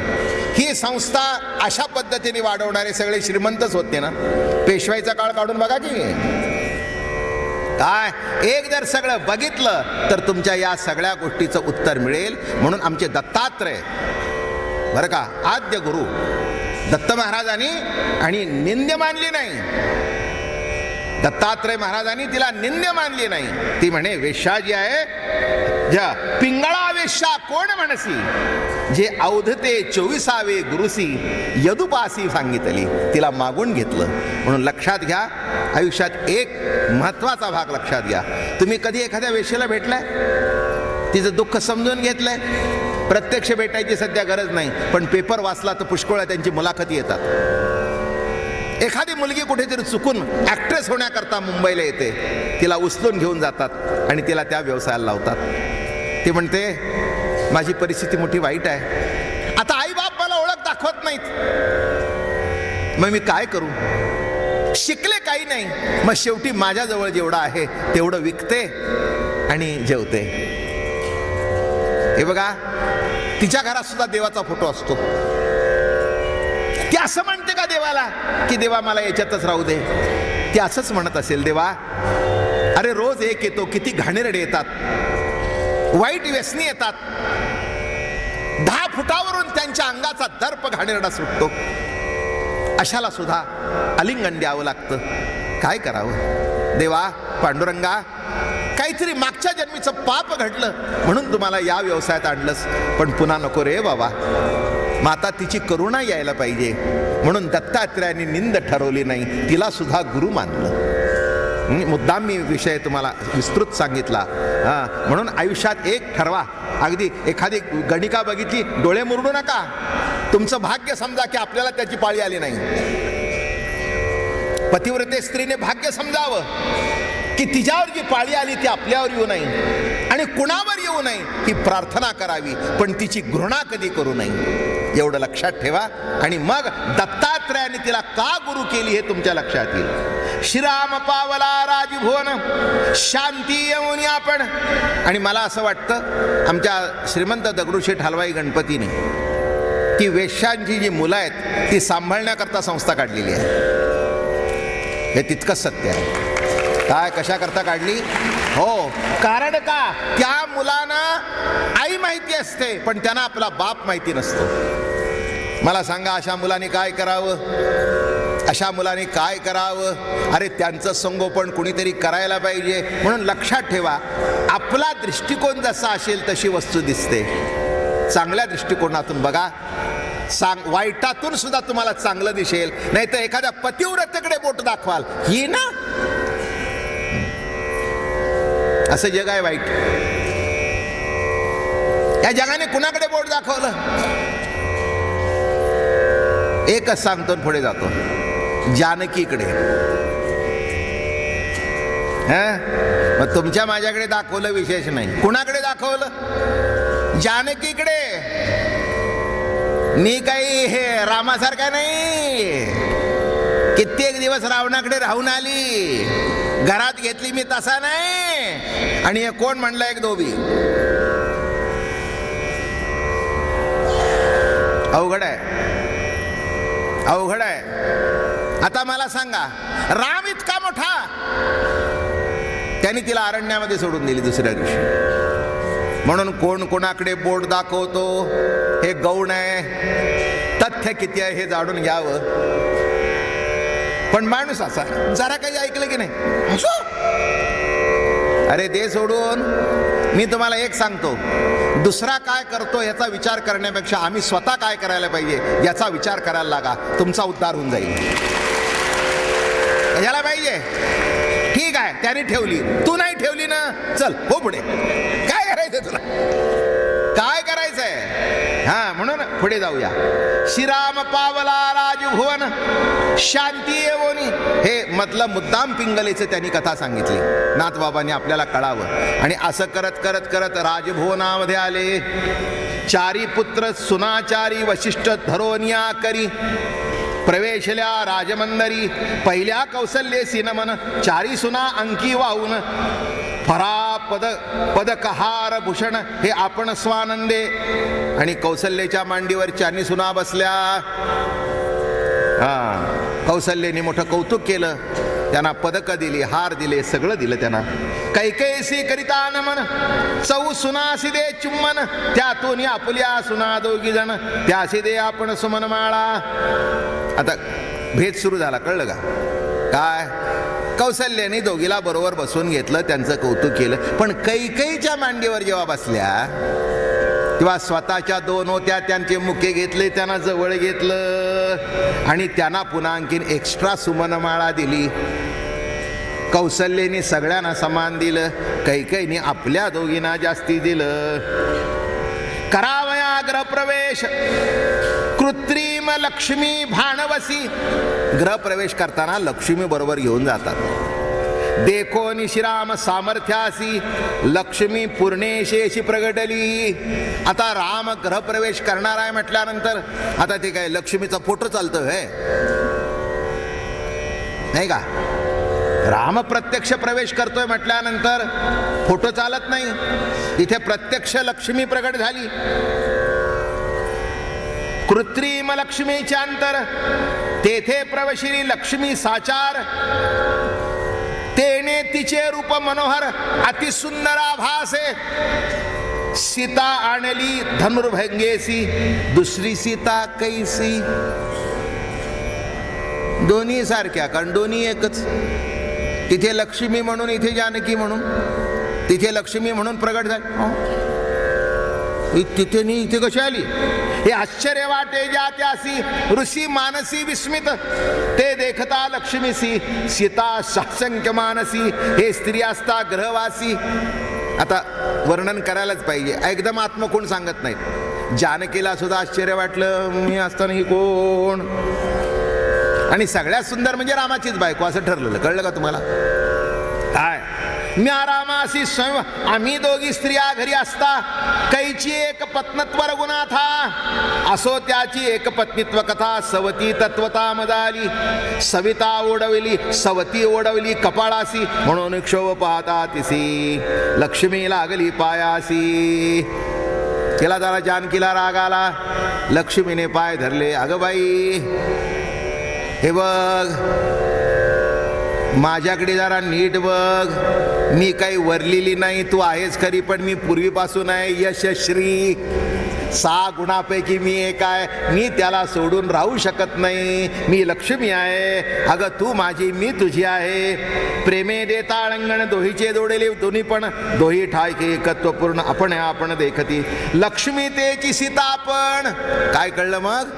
ही संस्था अशा पद्धतीने वाढवणारे सगळे श्रीमंतच होते ना. पेशवाईचा काळ काढून बघा की काय, एक जर सगळं बघितलं तर तुमच्या या सगळ्या गोष्टीचं उत्तर मिळेल. म्हणून आमचे दत्तात्रय बरं का, आद्य गुरु दत्त महाराजांनी आणि निंद्य मानली नाही. दत्तात्रय महाराजांनी तिला निंद्य मानली नाही. ती म्हणे वेश्या जी आहे, ज्या पिंगळा वेश्या कोण म्हणसी, जे अवधते 24वे गुरुसी यदुपासी सांगितली. तिला मागून घेतलं. म्हणून लक्षात घ्या, आयुष्यात एक महत्वाचा भाग लक्षात घ्या. तुम्ही कधी एखाद्या वेश्येला भेटलाय, तिचं दुःख समजून घेतलंय? प्रत्यक्ष भेटायची सध्या गरज नाही, पण पेपर वाचला तर पुष्कळ त्यांची मुलाखती येतात. एखादी मुलगी कुठेतरी चुकून ॲक्ट्रेस होण्याकरता मुंबईला येते, तिला उचलून घेऊन जातात आणि तिला त्या व्यवसायाला लावतात. ती म्हणते माझी परिस्थिती मोठी वाईट आहे, आता आई बाप मला ओळख दाखवत नाहीत, मग मी काय करू, शिकले काही नाही, मग शेवटी माझ्याजवळ जेवढं आहे तेवढं विकते आणि जेवते. हे बघा, तिच्या घरात सुद्धा देवाचा फोटो असतो. ती असं म्हणते का देवाला की देवा मला याच्यातच राहू दे? ती असंच म्हणत असेल, देवा अरे रोज एक येतो, किती घाणेरडे येतात, वाईट व्यसनी येतात, 10 फुटावरून त्यांच्या अंगाचा दर्प घाणेरडा सुटतो, अशाला सुद्धा आलिंगन द्यावं लागतं. काय करावं? देवा पांडुरंगा, काहीतरी मागच्या जन्मीचं पाप घडलं म्हणून तुम्हाला या व्यवसायात आणलंस, पण पुन्हा नको रे बाबा. माता तिची करुणा यायला पाहिजे. म्हणून दत्तात्रयाने निंद ठरवली नाही, तिला सुद्धा गुरु मानलं. मुद्दाम मी विषय तुम्हाला विस्तृत सांगितला. म्हणून आयुष्यात एक ठरवा. अगदी एखादी गणिका बघितली, डोळे मुरडू नका. तुमचं भाग्य समजा की आपल्याला त्याची पाळी आली नाही. पतिव्रते स्त्रीने भाग्य समजावं की तिच्यावर जी पाळी आली ती आपल्यावर येऊ नये आणि कुणावर येऊ नये ही प्रार्थना करावी, पण तिची घृणा कधी करू नये. एवढं लक्षात ठेवा. आणि मग दत्तात्रयाने तिला का गुरु केली हे तुमच्या लक्षात येईल. श्रीराम पावला राजभुवन शांती येऊन आपण. आणि मला असं वाटतं आमच्या श्रीमंत दगडूशेठ हलवाई गणपतीने ती वेश्यांची जी मुलं आहेत ती सांभाळण्याकरता संस्था काढलेली आहे. हे तितकंच सत्य आहे. काय कशा करता काढली? हो, कारण का त्या मुलांना आई माहिती असते पण त्यांना आपला बाप माहिती नसतो. मला सांगा, अशा मुलांनी काय करावं? अशा मुलांनी काय करावं? अरे त्यांचं संगोपन कुणीतरी करायला पाहिजे. म्हणून लक्षात ठेवा, आपला दृष्टिकोन जसा असेल तशी वस्तू दिसते. चांगल्या दृष्टिकोनातून बघा, वाईटातून सुद्धा तुम्हाला चांगलं दिसेल. नाही तर एखाद्या पतिव्रतेकडे बोट दाखवाल, ही ना असं जग आहे वाईट. या जगाने कुणाकडे बोट दाखवलं? एकच सांगतो पुढे जातो, जानकीकडे. मग तुमच्या माझ्याकडे दाखवलं विशेष नाही, कुणाकडे दाखवलं? जानकीकडे. मी काही हे रामासारखा नाही, कित्येक दिवस रावणाकडे राहून आली, घरात घेतली मी तसा नाही. आणि हे कोण म्हणलं? एक धोबी. अवघड आहे, अवघड आहे. आता मला सांगा, राम इतका मोठा, त्यांनी तिला अरण्यामध्ये सोडून दिली दुसऱ्या दिवशी. म्हणून कोण कोणाकडे बोट दाखवतो हे गौण आहे. तथ्य किती आहे हे जाणून घ्यावं. पण माणूस असा जरा काही ऐकलं की नाही, असो अरे दे सोडून. मी तुम्हाला एक सांगतो, दुसरा काय करतो याचा विचार करण्यापेक्षा आम्ही स्वतः काय करायला पाहिजे याचा विचार करायला लागा. तुमचा उद्धार होऊन जाईल. याला पाहिजे ठीक आहे, त्याने ठेवली, तू नाही ठेवली ना, चल हो पुढे. काय करायचं तुला? काय करायचंय? म्हणून पुढे जाऊया. श्रीराम पावला राजभुवन शांती येवोनी. हे मतलब मुद्दाम पिंगलेचं त्यांनी कथा सांगितली. नाथबाबांनी आपल्याला कळावं. आणि असं करत करत करत राजभुवनामध्ये आले. 4 पुत्र सुनाचारी वशिष्ठ धरोनिया करी प्रवेशल्या राजमंदरी. पहिल्या कौसल्ये सिनमन 4 सुना अंकी वाहून. पराप पदकहार भूषण हे आपण स्वानंदे. आणि कौसल्याच्या मांडीवर चानी सुना बसल्या. कौसल्याने मोठं कौतुक केलं, त्यांना पदक दिली, हार दिले, सगळं दिलं त्यांना. कैकेसी करिता नमन, चौ सुनासी दे चुम्मन, त्यातून आपल्या सुना दोघी जण, त्यासी दे आपण सुमन माळा. आता भेद सुरू झाला, कळलं का? काय? कौसल्याने दोघीला बरोबर बसवून घेतलं, त्यांचं कौतुक केलं. पण कैकेयीच्या मांडीवर जेव्हा बसल्या तेव्हा स्वतःच्या दोन होत्या, त्यांचे मुके घेतले, त्यांना जवळ घेतलं आणि त्यांना पुन्हा आणखीन एक्स्ट्रा सुमनमाळा दिली. कौसल्याने सगळ्यांना समान दिलं, कैकेयीने आपल्या दोघींना जास्ती दिलं. करावया गृहप्रवेश कृत्रिम लक्ष्मी भानवसी. गृहप्रवेश करताना लक्ष्मी बरोबर घेऊन जातात. देखो निशिराम सामर्थ्यासी लक्ष्मी पूर्णेशेशी प्रगटली. आता राम गृहप्रवेश करणार आहे म्हटल्यानंतर आता ते काय लक्ष्मीचा फोटो चालतोय नाही का? राम प्रत्यक्ष प्रवेश करतोय म्हटल्यानंतर फोटो चालत नाही. इथे प्रत्यक्ष लक्ष्मी प्रगट झाली. कृत्रिम लक्ष्मीच्या अंतर तेथे प्रवेशिली लक्ष्मी साचार. तेने तिचे रूप मनोहर अतिसुंदरा भासे. सीता आणली धनुर्भंगेसी, दुसरी सीता कैसी. दोन्ही सारख्या, कारण दोन्ही एकच. तिथे लक्ष्मी म्हणून, इथे जानकी म्हणून. तिथे लक्ष्मी म्हणून प्रगट झाली, तिथे नाही, इथे कशी आली? हे आश्चर्य वाटे ज्या त्यासी ऋषी मानसी विस्मित. ते देखता लक्ष्मीसी सीता शासंख्य मानसी. हे स्त्री असता ग्रहवासी. आता वर्णन करायलाच पाहिजे, एकदम आत्मकोण सांगत नाहीत. जानकीला सुद्धा आश्चर्य वाटलं, मी असताना ही कोण? आणि सगळ्यात सुंदर म्हणजे रामाचीच बायको असं ठरलेलं. कळलं का तुम्हाला? काय म्या रामासी स्वयं आम्ही दोघी स्त्रिया घरी असता. कैची एक पत्नत्व रघुनाथा, असो त्याची एक पत्नीत्व कथा. सवती तत्वता मदाली, सविता ओढवली, सवती ओढवली कपाळासी. म्हणून क्षोभ पाहता तिसी लक्ष्मी लागली पायासी. तिला जरा जानकीला राग आला, लक्ष्मीने पाय धरले. अगं बाई, हे बघ, माझ्याकडे जरा नीट बघ. मी काही वरलेली नाही, तू आहेस खरी, पण मी पूर्वीपासून आहे यशश्री. 6 गुणापैकी मी एक आहे. मी त्याला सोडून राहू शकत नाही. मी लक्ष्मी आहे. अगं तू माझी, मी तुझी आहे. प्रेमे देता अळंगण दोहीचे जोडेले दोन्ही पण, दोही ठायके एकत्वपूर्ण. आपण देखती लक्ष्मी तेची सीता आपण. काय कळलं मग?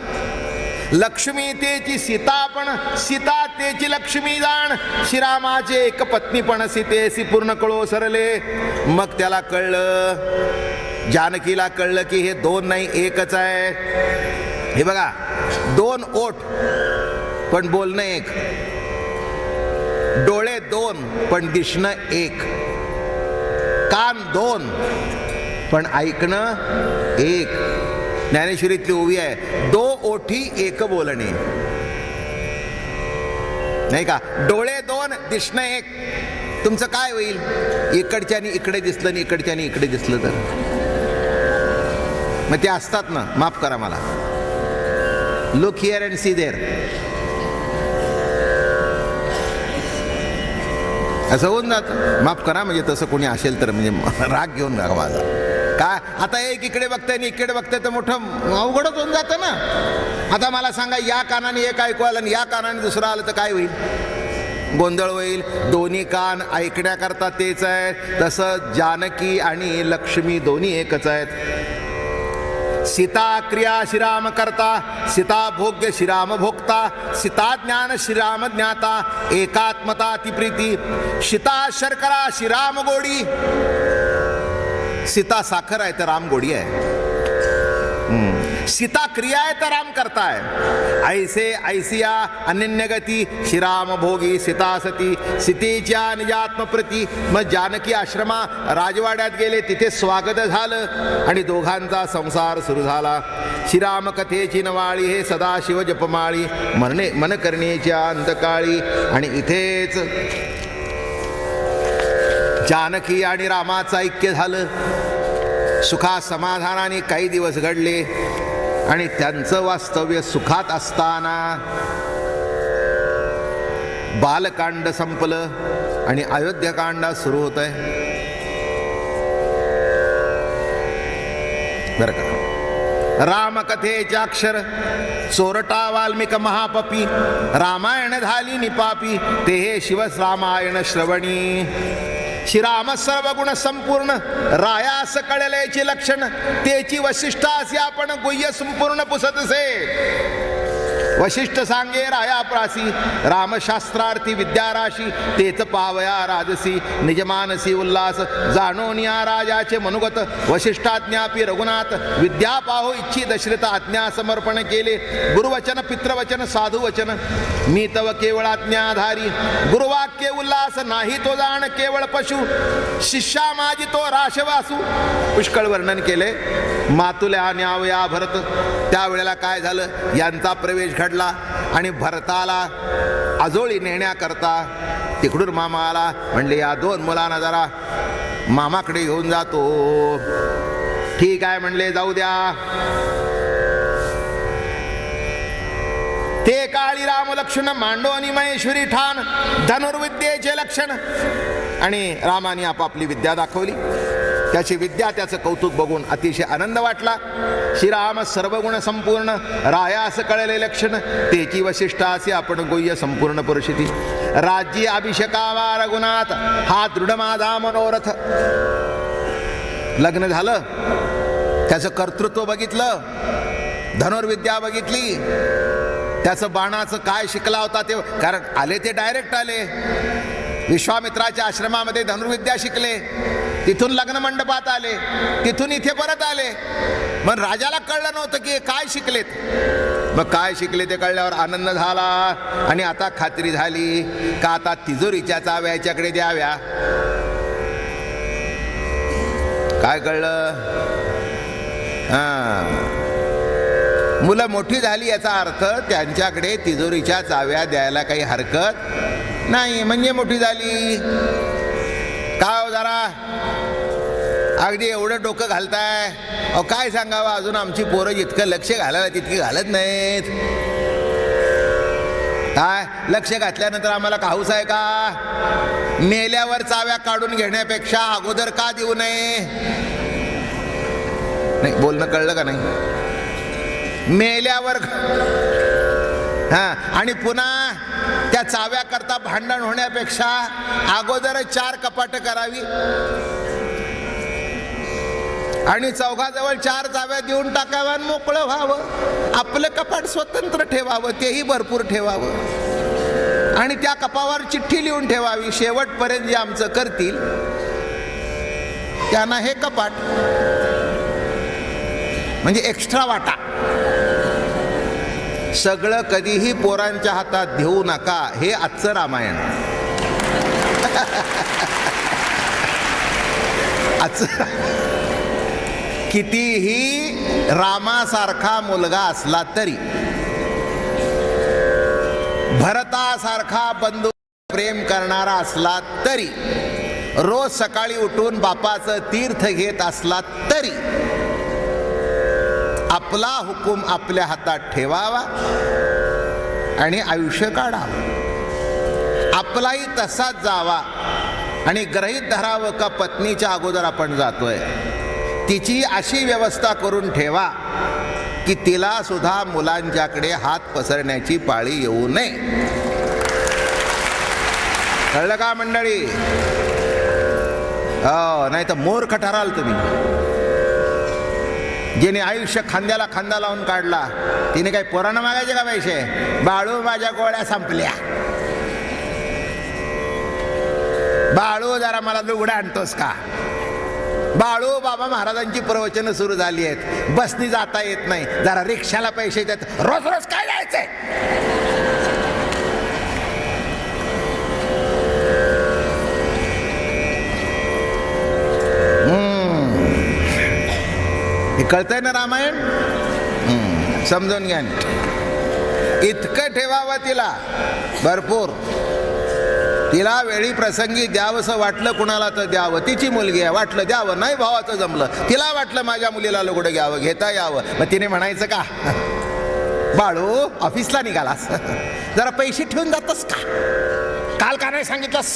लक्ष्मी तेची सीता आपण, सीता तेची लक्ष्मी जाण. श्रीरामाचे एक पत्नी पण सीतेसी पूर्ण कळो सरले. मग त्याला कळलं, जानकीला कळलं की हे दोन नाही एकच आहे. हे बघा, 2 ओठ पण बोलणं एक, डोळे 2 पण दिसणं एक, कान 2 पण ऐकणं एक. ज्ञानेश्वरीतली ओवी आहे, 2 ओठी एक बोलणे. नाही का? डोळे 2 दिसणं एक. तुमचं काय होईल? इकडच्यानी इकडे दिसलं आणि इकडच्यानी इकडे दिसलं तर मग ते असतात ना. माफ करा मला, look here and see there असं होऊन जातं. माफ करा, म्हणजे तसं कोणी असेल तर म्हणजे राग घेऊन जा माझा. काय आता एक इकडे बघताय आणि इकडे बघताय तर मोठं अवघडच होऊन जातं ना. आता मला सांगा, या कानाने एक ऐकू आलं आणि या कानाने दुसरं आलं तर काय होईल? गोंधळ होईल. दोन्ही कान ऐकण्याकरता तेच आहेत. तसं जानकी आणि लक्ष्मी दोन्ही एकच आहेत. सीता क्रिया श्रीराम करता, सीता भोग्य श्रीराम भोक्ता. सीता ज्ञान श्रीराम ज्ञाता, एकात्मता ती प्रीती. सीता शर्करा श्रीराम गोडी. सीता साखर आहे तर राम गोडी आहे. सीता क्रिया आहे तर राम करताय. ऐसे ऐसिया अनन्यगती श्रीराम भोगी सीता सती. सीतेच्या निजात्मप्रती. मग जानकी आश्रमा राजवाड्यात गेले, तिथे स्वागत झालं आणि दोघांचा संसार सुरू झाला. श्रीराम कथेची नवाळी हे सदाशिव जपमाळी. मन करण्याच्या अंतकाळी. आणि इथेच जानकी आणि रामाचं ऐक्य झालं. सुखा समाधानाने काही दिवस घडले आणि त्यांचं वास्तव्य सुखात असताना बालकांड संपलं आणि अयोध्याकांड सुरू होत आहे. बरं का, रामकथेचे अक्षर चोरटा वाल्मिक महापपी, रामायण झाली निपापी, ते हे शिवस रामायण श्रवणी. श्रीराम सर्व गुण संपूर्ण, रायास कळलेची लक्षण, तेची वशिष्ठासी आपण गुह्य संपूर्ण पुसतसे. वशिष्ठ सांगे राया प्रासी, रामशास्त्रार्थी विद्याराशी, तेच पावया राजसी. निजमानसी उल्हास, जाणोनिया राजाचे मनुगत, वशिष्ठाज्ञापी रघुनाथ, विद्या पाहो इच्छी दशरथ आज्ञा समर्पण केले. गुरुवचन पितृवचन साधुवचन, मी तव केवळ आज्ञाधारी. गुरुवाक्य उल्हास, नाही तो जाण केवळ पशु, शिष्या माझी तो राशवासू. पुष्कळ वर्णन केले. मातुल्या न्यावया भरत. त्यावेळेला काय झालं, यांचा प्रवेश घडला आणि भरताला आजोळी नेण्याकरता तिकडून मामा आला. म्हणले या दोन मुलांना जरा मामाकडे घेऊन जातो. ठीक आहे म्हणले, जाऊ द्या. ते काळी राम लक्ष्मण मांडोनी महेश्वरी ठाण, धनुर्विद्येचे लक्षण. आणि रामाने आपापली विद्या दाखवली. त्याची विद्या, त्याचं कौतुक बघून अतिशय आनंद वाटला. श्रीराम सर्व गुण संपूर्ण, रायास कळले लक्षण, तेची वशिष्ठासी आपण गुह्य संपूर्ण पुरुषिती. राज्य अभिषेकावा रघुनाथ, हा दृढ माझा मनोरथ. लग्न झालं, त्याचं कर्तृत्व बघितलं, धनुर्विद्या बघितली, त्याचं बाणाचं काय शिकला होता ते. कारण आले ते डायरेक्ट आले, विश्वामित्राच्या आश्रमामध्ये धनुर्विद्या शिकले, तिथून लग्न मंडपात आले, तिथून इथे परत आले. मग राजाला कळलं नव्हतं की काय शिकलेत. मग काय शिकले ते कळल्यावर आनंद झाला. आणि आता खात्री झाली का आता तिजोरीच्या चाव्या याच्याकडे द्याव्या. काय कळलं, मुलं मोठी झाली याचा अर्थ त्यांच्याकडे तिजोरीच्या चाव्या द्यायला काही हरकत नाही. म्हणजे मोठी झाली. काय जरा अगदी एवढं डोकं घालताय. अहो काय सांगावं, अजून आमची पोरं जितकं लक्ष घालायला तितकी घालत नाहीत. काय लक्ष घातल्यानंतर आम्हाला का हौस आहे का? मेल्यावर चाव्या काढून घेण्यापेक्षा अगोदर का देऊ नये. नाही बोलणं कळलं का नाही. मेल्यावर आणि पुन्हा त्या चाव्या करता भांडण होण्यापेक्षा अगोदर 4 कपाट करावी आणि चौघाजवळ 4 चाव्या देऊन टाकाव्या आणि मोकळं व्हावं. आपलं कपाट स्वतंत्र ठेवावं, तेही भरपूर ठेवावं आणि त्या कपावर चिठ्ठी लिहून ठेवावी, शेवटपर्यंत जे आमचं करतील त्यांना हे कपाट म्हणजे एक्स्ट्रा वाटा. सगळं कधीही पोरांच्या हातात देऊ नका. हे आजचं रामायण. कितीही रामासारखा मुलगा असला तरी, भरतासारखा बंधू प्रेम करणारा असला तरी, रोज सकाळी उठून बापाचं तीर्थ घेत असला तरी, आपला हुकूम आपल्या हातात ठेवावा आणि आयुष्य काढावं. आपलाही तसाच जावा आणि गृहीत धरावं का पत्नीच्या अगोदर आपण जातोय. तिची अशी व्यवस्था करून ठेवा की तिला सुद्धा मुलांच्याकडे हात पसरण्याची पाळी येऊ नये. कळलं का मंडळी? हो, नाही तर मूर्ख ठराल तुम्ही. जिने आयुष्य खांद्याला खांदा लावून काढला तिने काही पोरांना मागायचे का पैसे? बाळू माझ्या गोळ्या संपल्या, बाळू जरा मला लुगडं आणतोस का? बाळू बाबा महाराजांची प्रवचनं सुरू झाली आहेत, बसनी जाता येत नाही, जरा रिक्षाला पैसे देत, रोज रोज काय जायचंय? हे कळतंय ना रामायण? समजून घ्या. इतकं ठेवावं तिला भरपूर. तिला वेळी प्रसंगी द्यावंसं वाटलं, कुणाला तर द्यावं. तिची मुलगी आहे, वाटलं द्यावं, नाही भावाचं जमलं, तिला वाटलं माझ्या मुलीला लुगडं घ्यावं, घेता यावं. मग तिने म्हणायचं का, बाळू ऑफिसला निघालास, जरा पैसे ठेवून जातस का, काल का नाही सांगितलंस.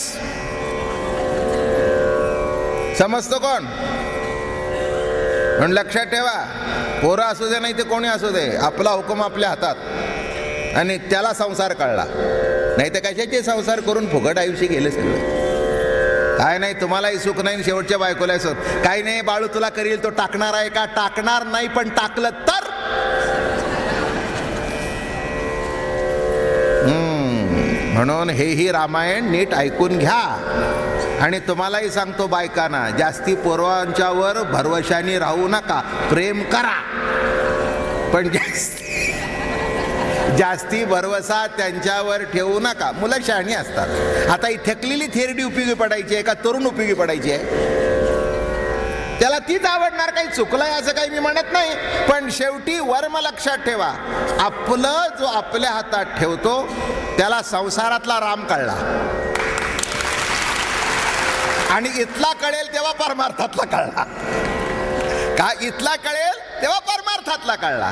समजतो कोण? पण लक्षात ठेवा, पोरं असू दे नाही ते कोणी असू दे, आपला हुकूम आपल्या हातात, आणि त्याला संसार कळला. नाही तर कशाचे संसार करून फुकट आयुष्य गेले सगळं. काय नाही, तुम्हालाही सुख नाही, शेवटच्या बायकोलाही सुख काही नाही. बाळू तुला करील तो टाकणार आहे का? टाकणार नाही, पण टाकलं तर म्हणून हेही रामायण नीट ऐकून घ्या. आणि तुम्हालाही सांगतो बायकांना, जास्ती पोरवांच्यावर भरवशाने राहू नका, प्रेम करा, पण जास्ती भरवसा त्यांच्यावर ठेवू नका. मुलं शहाणी असतात. आता ही थकलेली थेरडी उपयोगी पडायची आहे का तरुण उपयोगी पडायची आहे? त्याला तीच आवडणार. काही चुकलंय असं काही मी म्हणत नाही, पण शेवटी वर्म लक्षात ठेवा, आपलं जो आपल्या हातात ठेवतो त्याला संसारातला राम कळला, आणि इथला कळेल तेव्हा परमार्थातला कळला. का इथला कळेल तेव्हा परमार्थातला कळला.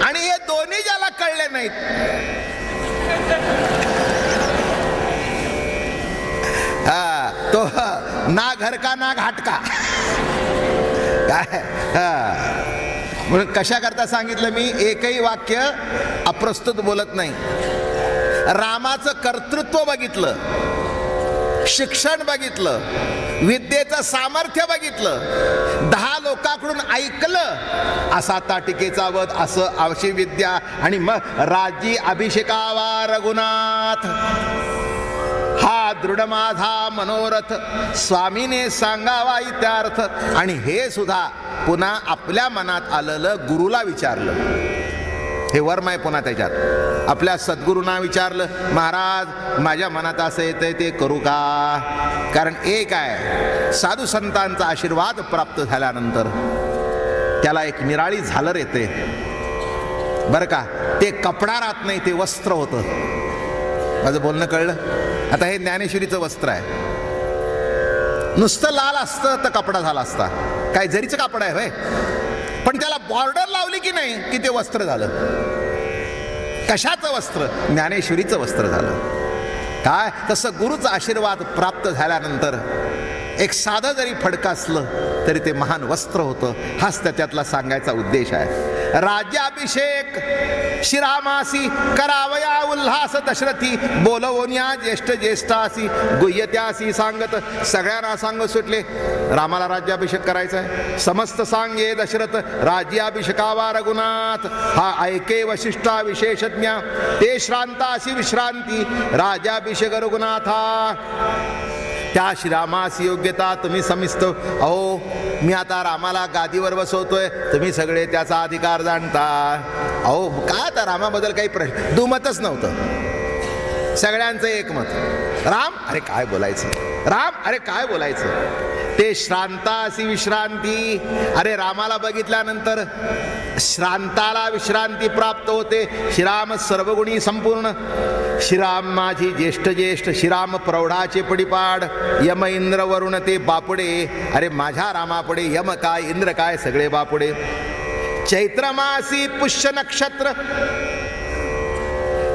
आणि हे दोन्ही ज्याला कळले नाहीत, तो ना घर का ना घाट का. काय म्हणून कशा करता सांगितलं मी, एकही वाक्य अप्रस्तुत बोलत नाही. रामाचं कर्तृत्व बघितलं, शिक्षण बघितलं, विद्येचं सामर्थ्य बघितलं, 10 लोकांकडून ऐकलं, असा ताटिकेचा वध, असं अशी विद्या, आणि मग राजी अभिषेकावा रघुनाथ, हा दृढ माझा मनोरथ, स्वामीने सांगावा इत्यार्थ. आणि हे सुद्धा पुन्हा आपल्या मनात आलेलं गुरुला विचारलं. हे वर्म आहे पुन्हा त्याच्यात. आपल्या सद्गुरूंना विचारलं, महाराज माझ्या मनात असं येतंय, ते करू का? कारण एक आहे, साधू संतांचा आशीर्वाद प्राप्त झाल्यानंतर त्याला एक निराळी झालर येते बरं का. ते कपडा राहत नाही, ते वस्त्र होतं. माझं बोलणं कळलं? आता हे ज्ञानेश्वरीचं वस्त्र आहे. नुसतं लाल असतं तर कपडा झाला असता, काय जरीचं कापड आहे होय, पण त्याला बॉर्डर लावली की नाही की ते वस्त्र झालं. कशाचं वस्त्र? ज्ञानेश्वरीचं वस्त्र झालं. काय? तसं गुरुचा आशीर्वाद प्राप्त झाल्यानंतर एक साधं जरी फडकं असलं तरी ते महान वस्त्र होतं. हाच त्याच्यातला सांगायचा उद्देश आहे. राज्याभिषेक श्रीरामासी करावया उल्हास दशरथी, बोलवोन्या ज्येष्ठ ज्येष्ठासी गुह्यत्यासी सांगत. सगळ्यांना सांगत सुटले रामाला राज्याभिषेक करायचा आहे. समस्त सांगे दशरथ राज्याभिषेकावा रघुनाथ, हा ऐके वशिष्ठा विशेषज्ञ, ते श्रांतासी विश्रांती राज्याभिषेक रघुनाथा. त्या श्रीरामासी योग्यता तुम्ही समिस्त. अहो मी आता रामाला गादीवर बसवतोय, तुम्ही सगळे त्याचा अधिकार जाणता. अहो काय आता रामाबद्दल काही प्रश्न, दुमतच नव्हतं, सगळ्यांचं एकमत. राम अरे काय बोलायचं, राम अरे काय बोलायचं. ते श्रांतासी विश्रांती, अरे रामाला बघितल्यानंतर श्रांताला विश्रांती प्राप्त होते. श्रीराम सर्वगुणी संपूर्ण, श्रीराम माझी ज्येष्ठ ज्येष्ठ, श्रीराम प्रौढाचे पडिपाड, यम इंद्र वरुण ते बापुडे. अरे माझ्या रामापुढे यम काय इंद्र काय सगळे बापुडे. चैत्रमासी पुष्य नक्षत्र,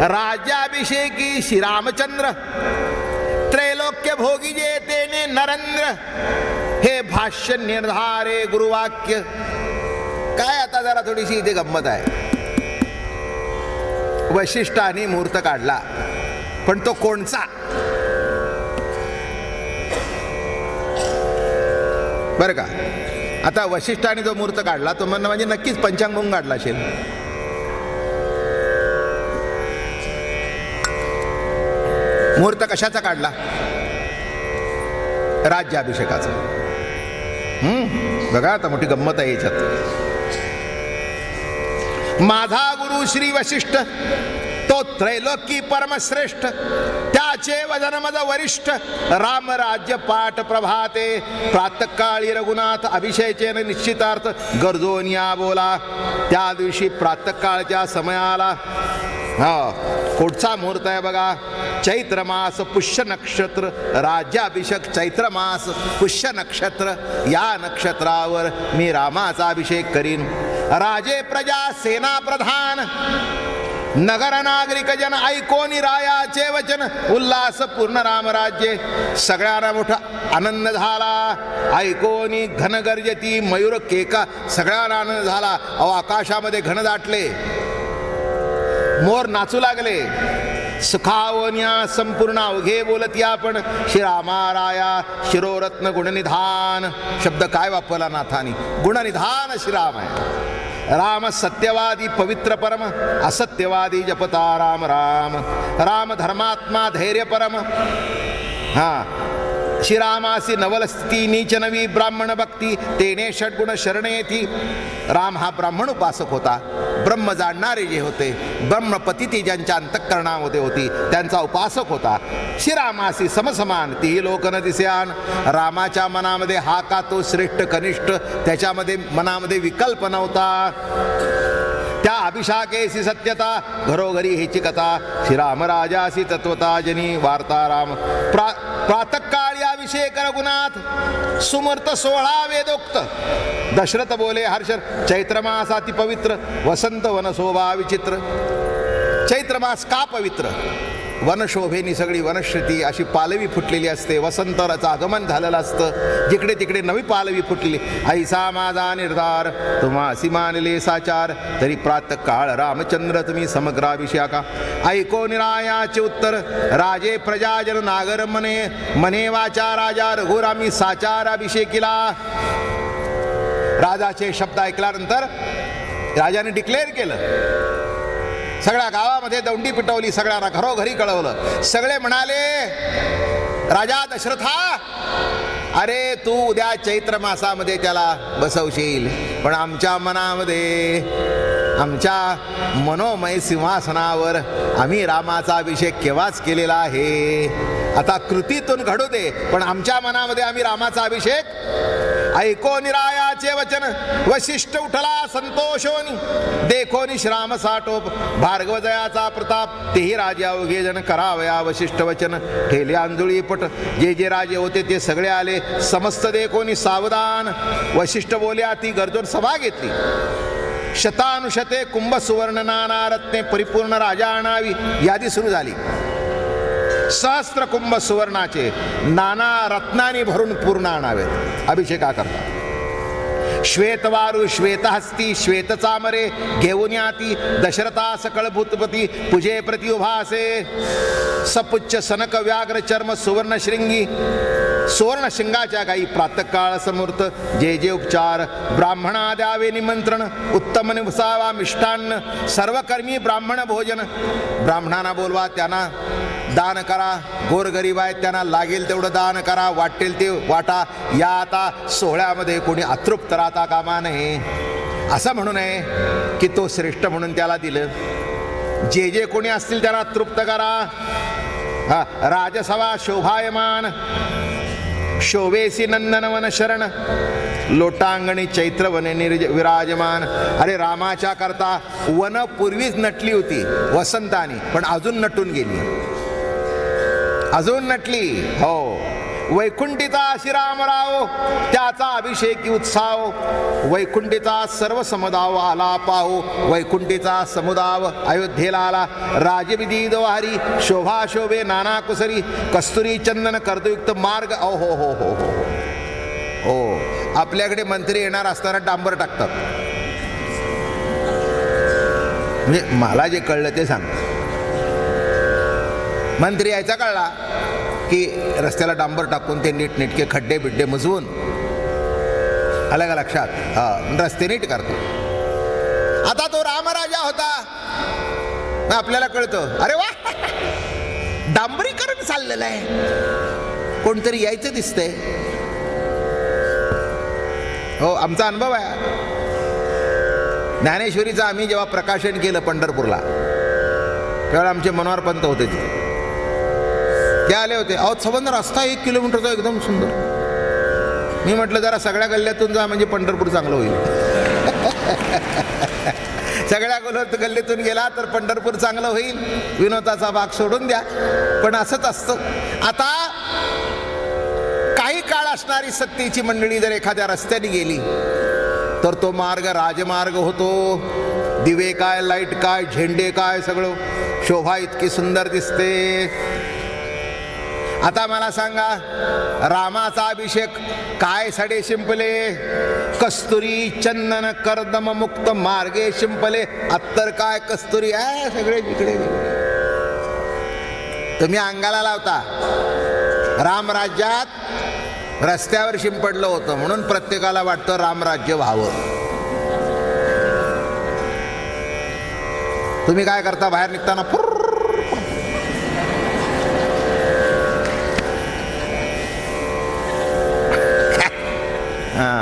राज्याभिषेकी श्रीरामचंद्र, त्रैलोक्य भोगी जे तेने नरेंद्र, हे भाष्य निर्धारे गुरुवाक्य. काय आता जरा थोडीशी इथे गंमत आहे. वशिष्ठाने मुहूर्त काढला, पण तो कोणचा? बरं का. आता वशिष्ठाने जो मुहूर्त काढला तो म्हणणं म्हणजे नक्कीच पंचांग काढला असेल. मुहूर्त कशाचा काढला? राज्याभिषेकाचा. बघा आता मोठी गंमत आहे याच्यात. माझा गुरु श्री वशिष्ठ, तो त्रैलोकी परमश्रेष्ठ, त्याचे वजन मज वरिष्ठ, राम राज्य पाठ प्रभाते, प्रातःकाळी रघुनाथ अभिषेचेन निश्चितार्थ गरजोनिया बोला. त्या दिवशी प्रातःकाळच्या समयाला, हा कुठचा मुहूर्त आहे बघा, चैत्र मास पुष्य नक्षत्र, राज्याभिषेक चैत्र मास पुष्य नक्षत्र, या नक्षत्रावर मी रामाचा अभिषेक करीन. राजे प्रजा सेना प्रधान नगर नागरिक जन ऐकोनी रायाचे वचन, उल्हास पूर्ण रामराज्ये. सगळ्यांना मोठा आनंद झाला. ऐकोनी घन गर्जती मयूर केका, सगळ्यांना आनंद झाला. अहो आकाशामध्ये घन दाटले, मोर नाचू लागले. सुखावन्या संपूर्ण अवघे बोलती आपण, श्रीरामाराया शिरोरत्न गुणनिधान. शब्द काय वापरला नाथानी, गुणनिधान श्रीराम आहे. राम सत्यवादी पवित्र परम, असत्यवादी जपता राम राम. राम धर्मात्मा धैर्य परम. श्रीरामासी नवल स्थिती नीच नवी ब्राह्मण भक्ती, तेने षड्गुण शरणेती. राम हा ब्राह्मण उपासक होता. ब्रह्म जाणणारे जे होते, ब्रह्मपतिती ज्यांच्या अंतःकरणामध्ये होती, त्यांचा उपासक होता. श्रीरामासी समसमान तीही लोक न दिस्यान. रामाच्या मनामध्ये हा का तो श्रेष्ठ कनिष्ठ, त्याच्यामध्ये मनामध्ये विकल्प नव्हता. त्या अभिषाकेसी सत्यता, घरोघरी हेची कथा. श्रीरामराजासी तत्वता जनी वार्ता राम. प्रातःकाळी अभिषेक रघुनाथ, सुमूर्त 16 वेदोक्त. दशरथ बोले हर्ष, चैत्रमास अति पवित्र, वसंत वन शोभा विचित्र. चैत्रमास का पवित्र? वनशोभेनी सगळी वनश्रुती अशी पालवी फुटलेली असते. वसंताचं आगमन झालेलं असतं, जिकडे तिकडे नवी पालवी फुटलेली. ऐसा माझा निर्धार, तुम्हासी मानले साचार, तरी प्रातःकाळ रामचंद्र तुम्ही समग्राभिषेका. ऐको निरायाचे उत्तर, राजे प्रजाजन नागर मने, मने वाचा राजा रघुरामी साचार अभिषेकीला. राजाचे शब्द ऐकल्यानंतर राजाने डिक्लेअर केलं. सगळ्या गावामध्ये दौंडी पिटवली, सगळ्यांना घरोघरी कळवलं. सगळे म्हणाले, राजा दशरथा, अरे तू उद्या चैत्र मासामध्ये त्याला बसवशील, पण आमच्या मनामध्ये, आमच्या मनोमय सिंहासनावर आम्ही रामाचा अभिषेक केव्हाच केलेला आहे. आता कृतीतून घडू दे, पण आमच्या मनामध्ये आम्ही रामाचा अभिषेक. ऐको निरायाचे वचन, वशिष्ठ उठला संतोषोनी, देखोनी श्राम साटोप. भार्गव जयाचा प्रताप, तेही राजे अवघे जण करावया वशिष्ठ वचन. ठेले आंधुळी पट, जे जे राजे होते ते सगळे आले. समस्त देखोनी सावधान. वशिष्ठ बोल्या ती गर्जून सभा घेतली. शतानुशते कुंभ सुवर्ण नाना रत्ने, परिपूर्ण राजा आणावी. यादी सुरू झाली. सहस्त्र कुंभ सुवर्णाचे नाना रत्नांनी भरून पूर्ण आणावेत अभिषेका करता. श्वेतवारू श्वेतहस्ती श्वेत चामरे घेऊन याती. दशरथा सकळ भूतपती पूजे प्रति उभासे. सपुच्च सनक व्याघ्र चर्म सुवर्ण श्रृंगी. सुवर्ण शिंगाच्या गाई प्रातःकाळ समूर्त. जे जे उपचार ब्राह्मणा द्यावे निमंत्रण. उत्तम निवसावा मिष्टान्न. सर्वकर्मी ब्राह्मण भोजन. ब्राह्मणांना बोलवा, त्यांना दान करा. गोरगरीब आहेत त्यांना लागेल तेवढं दान करा, वाटेल ते वाटा. या आता सोहळ्यामध्ये कोणी अतृप्त राहता कामा नये. असं म्हणू नये की तो श्रेष्ठ म्हणून त्याला दिलं. जे जे कोणी असतील त्यांना तृप्त करा. राजसभा शोभायमान, शोभेसी नंदनवन शरण. लोटांगणी चैत्रवने विराजमान. अरे रामाच्या करता वन पूर्वीच नटली होती वसंतानी, पण अजून नटून गेली, अजून नटली. हो, वैकुंठीचा श्रीरामराव, त्याचा अभिषेकी उत्साह. वैकुंठीचा सर्व समुदाव आला पाहू. वैकुंठीचा समुदाव अयोध्येला आला. राजविधी दोहारी, शोभा शोभे नाना कुसरी. कस्तुरी चंदन कर्दयुक्त मार्ग. ओ हो हो हो हो हो. आपल्याकडे मंत्री येणार असताना डांबर टाकतात. म्हणजे मला जे कळलं ते सांग. मंत्री यायचा कळला की रस्त्याला डांबर टाकून ते नीटनेटके खड्डे बिड्डे मुजवून, आलं का लक्षात, रस्ते नीट करतो. आता तो रामराजा होता. आपल्याला कळतं, अरे वा, डांबरीकरण चाललेलं आहे, कोणतरी यायचं दिसतंय. हो, आमचा अनुभव आहे. ज्ञानेश्वरीचं आम्ही जेव्हा प्रकाशन केलं पंढरपूरला, तेव्हा आमचे मनोहर पंत होते ते आले होते. अहो संबंध रस्ता 1 किलोमीटरचा एकदम सुंदर. मी म्हटलं जरा सगळ्या गल्ल्यातून जा म्हणजे पंढरपूर चांगलं होईल. सगळ्या गल्लीतून गेला तर पंढरपूर चांगलं होईल, विनोदाचा भाग सोडून द्या. पण असंच असतं. आता काही काळ असणारी सत्तेची मंडळी जर एखाद्या रस्त्याने गेली तर तो मार्ग राजमार्ग होतो. दिवे काय, लाईट काय, झेंडे काय, सगळं शोभा इतकी सुंदर दिसते. आता मला सांगा, रामाचा अभिषेक काय सडे शिंपले, कस्तुरी चंदन कर्दम मुक्त मार्गे शिंपले. अत्तर काय, कस्तुरी आहे, सगळे इकडे. तुम्ही अंगाला लावता. रामराज्यात रस्त्यावर शिंपडलं होतं म्हणून प्रत्येकाला वाटतं रामराज्य व्हावं. तुम्ही काय करता, बाहेर निघताना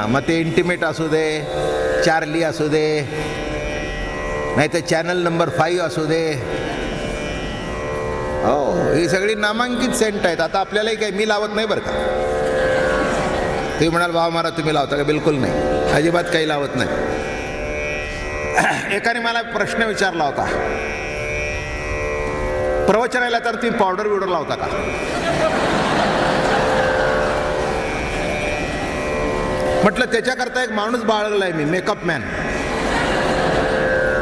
मग ते इंटिमेट असू दे, चार्ली असू दे, नाही तर चॅनल नंबर 5 असू दे. हो, ही सगळी नामांकित सेंट आहेत. आता आपल्यालाही काही मी लावत नाही बरं का. ते म्हणाल भावा महाराज तुम्ही लावता का? बिलकुल नाही, अजिबात काही लावत नाही. एकाने मला प्रश्न विचारला होता, प्रवचनाला तर तुम्ही पावडर बिवडर लावता का? म्हटलं त्याच्याकरता एक माणूस बाळगलाय मी, मेकअप मॅन.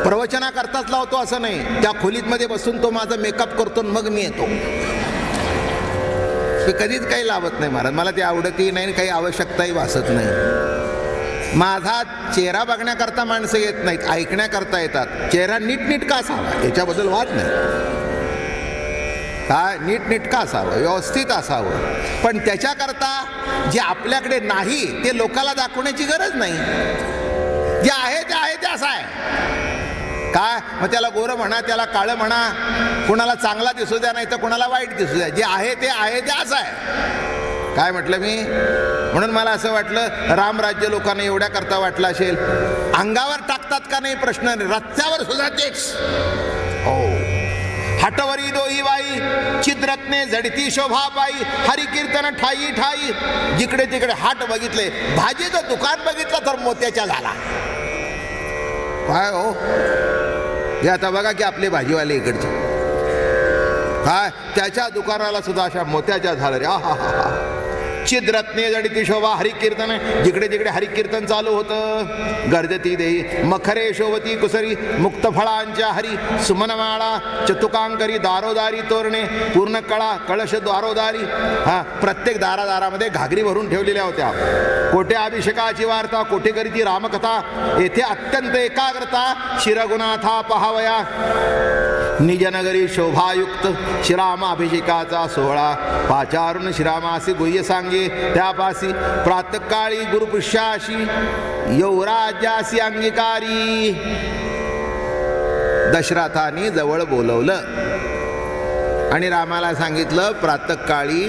प्रवचनाकरताच लावतो असं नाही, त्या खोलीत बसून तो माझा मेकअप करतो मग मी येतो. मी कधीच काही लावत नाही महाराज, मला ते आवडतही नाही, काही आवश्यकताही भासत नाही. माझा चेहरा बघण्याकरता माणसं येत नाहीत, ऐकण्याकरता येतात. चेहरा नीटनीटका असावा याच्याबद्दल वाद नाही, काय नीटनीटका असावं, व्यवस्थित असावं. पण त्याच्याकरता जे आपल्याकडे नाही ते लोकाला दाखवण्याची गरज नाही. जे आहे ते असं आहे. काय मग त्याला गोरं म्हणा, त्याला काळं म्हणा, कुणाला चांगला दिसू द्या नाही तर कुणाला वाईट दिसू द्या. जे आहे ते असं आहे. काय म्हटलं मी? म्हणून मला असं वाटलं रामराज्य लोकांना एवढ्या करता वाटलं असेल. अंगावर टाकतात का नाही प्रश्न, रस्त्यावर सुद्धा तेच. हो, हटवरी दोही बाई चित्रत्ने झडती शोभा पाई, हरिकीर्तन ठाई ठाई. जिकडे तिकडे हाट बघितले, भाजीचं दुकान बघितलं तर मोत्याच्या झाला. काय हो, हे आता बघा की आपले भाजीवाले इकडचे, काय त्याच्या दुकानाला सुद्धा अशा मोत्याच्या झालं रे. हा. चिद्रत्ने जडिती शोभा हरिकीर्तन. जिकडे जिकडे हरिकीर्तन चालू होतं, गर्जती देही मखरे शोभती कुसरी, मुक्त फळांच्या हरी सुमनमाळा, चतुकांकरी दारोदारी तोरणे, पूर्ण कळा कळश दारोदारी. हा, प्रत्येक दारादारामध्ये घागरी भरून ठेवलेल्या होत्या. कोठे अभिषेकाची वार्ता, कोठे करीती रामकथा. येथे अत्यंत एकाग्रता शिरगुणाथा पहावया. निजनगरी शोभायुक्त श्रीराम अभिषेकाचा सोहळा, पाचारून श्रीरामासी गुह्य सांगे. त्यापासी प्रातकाळी गुरुपुष्याशी यौराज्यासी अंगीकारी. दशरथाने जवळ बोलवलं आणि रामाला सांगितलं प्रातकाळी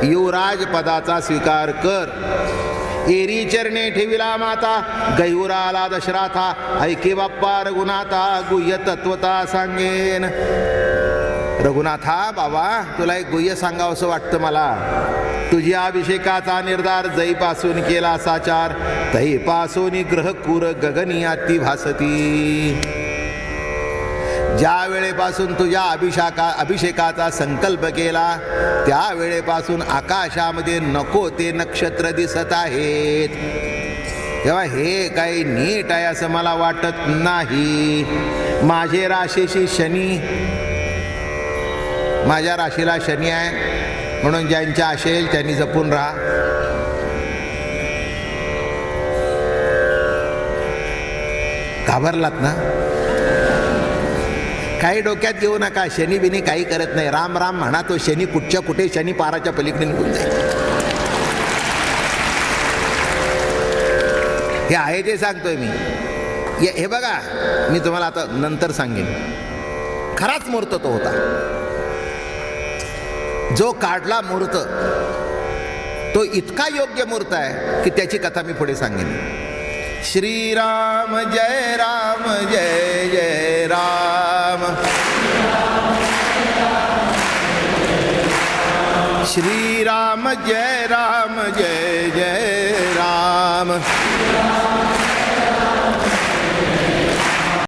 युवराज पदाचा स्वीकार कर. एरी चरणे ठेविला माता, गैहुराला दशरथा. ऐके बाप्पा रघुनाथा, गुह्य तत्वता सांगेन. रघुनाथा बाबा, तुला एक गुह्य सांगावं असं वाटतं मला. तुझ्या अभिषेकाचा निर्धार जैपासून केला साचार, तैपासून ग्रह कुर गगनी अति भासती. ज्या वेळेपासून तुझ्या अभिषेकाचा संकल्प केला त्या वेळेपासून आकाशामध्ये नको ते नक्षत्र दिसत आहेत. तेव्हा हे काही नीट आहे असं मला वाटत नाही. माझे राशीशी शनी, माझ्या राशीला शनी आहे म्हणून ज्यांच्या असेल त्यांनी जपून राहा. घाबरलात ना? काही डोक्यात घेऊ नका. शनी बिनी काही करत नाही. राम राम म्हणा, तो शनी कुठच्या कुठे शनी पाराच्या पलीकडे निघून जाईल. हे आहे ते सांगतोय मी. हे बघा, मी तुम्हाला आता नंतर सांगेन. खराच मुहूर्त तो होता जो काढला मुहूर्त, तो इतका योग्य मुहूर्त आहे की त्याची कथा मी पुढे सांगेन. श्रीराम जय राम जय जय राम. श्रीराम जय राम जय जय राम.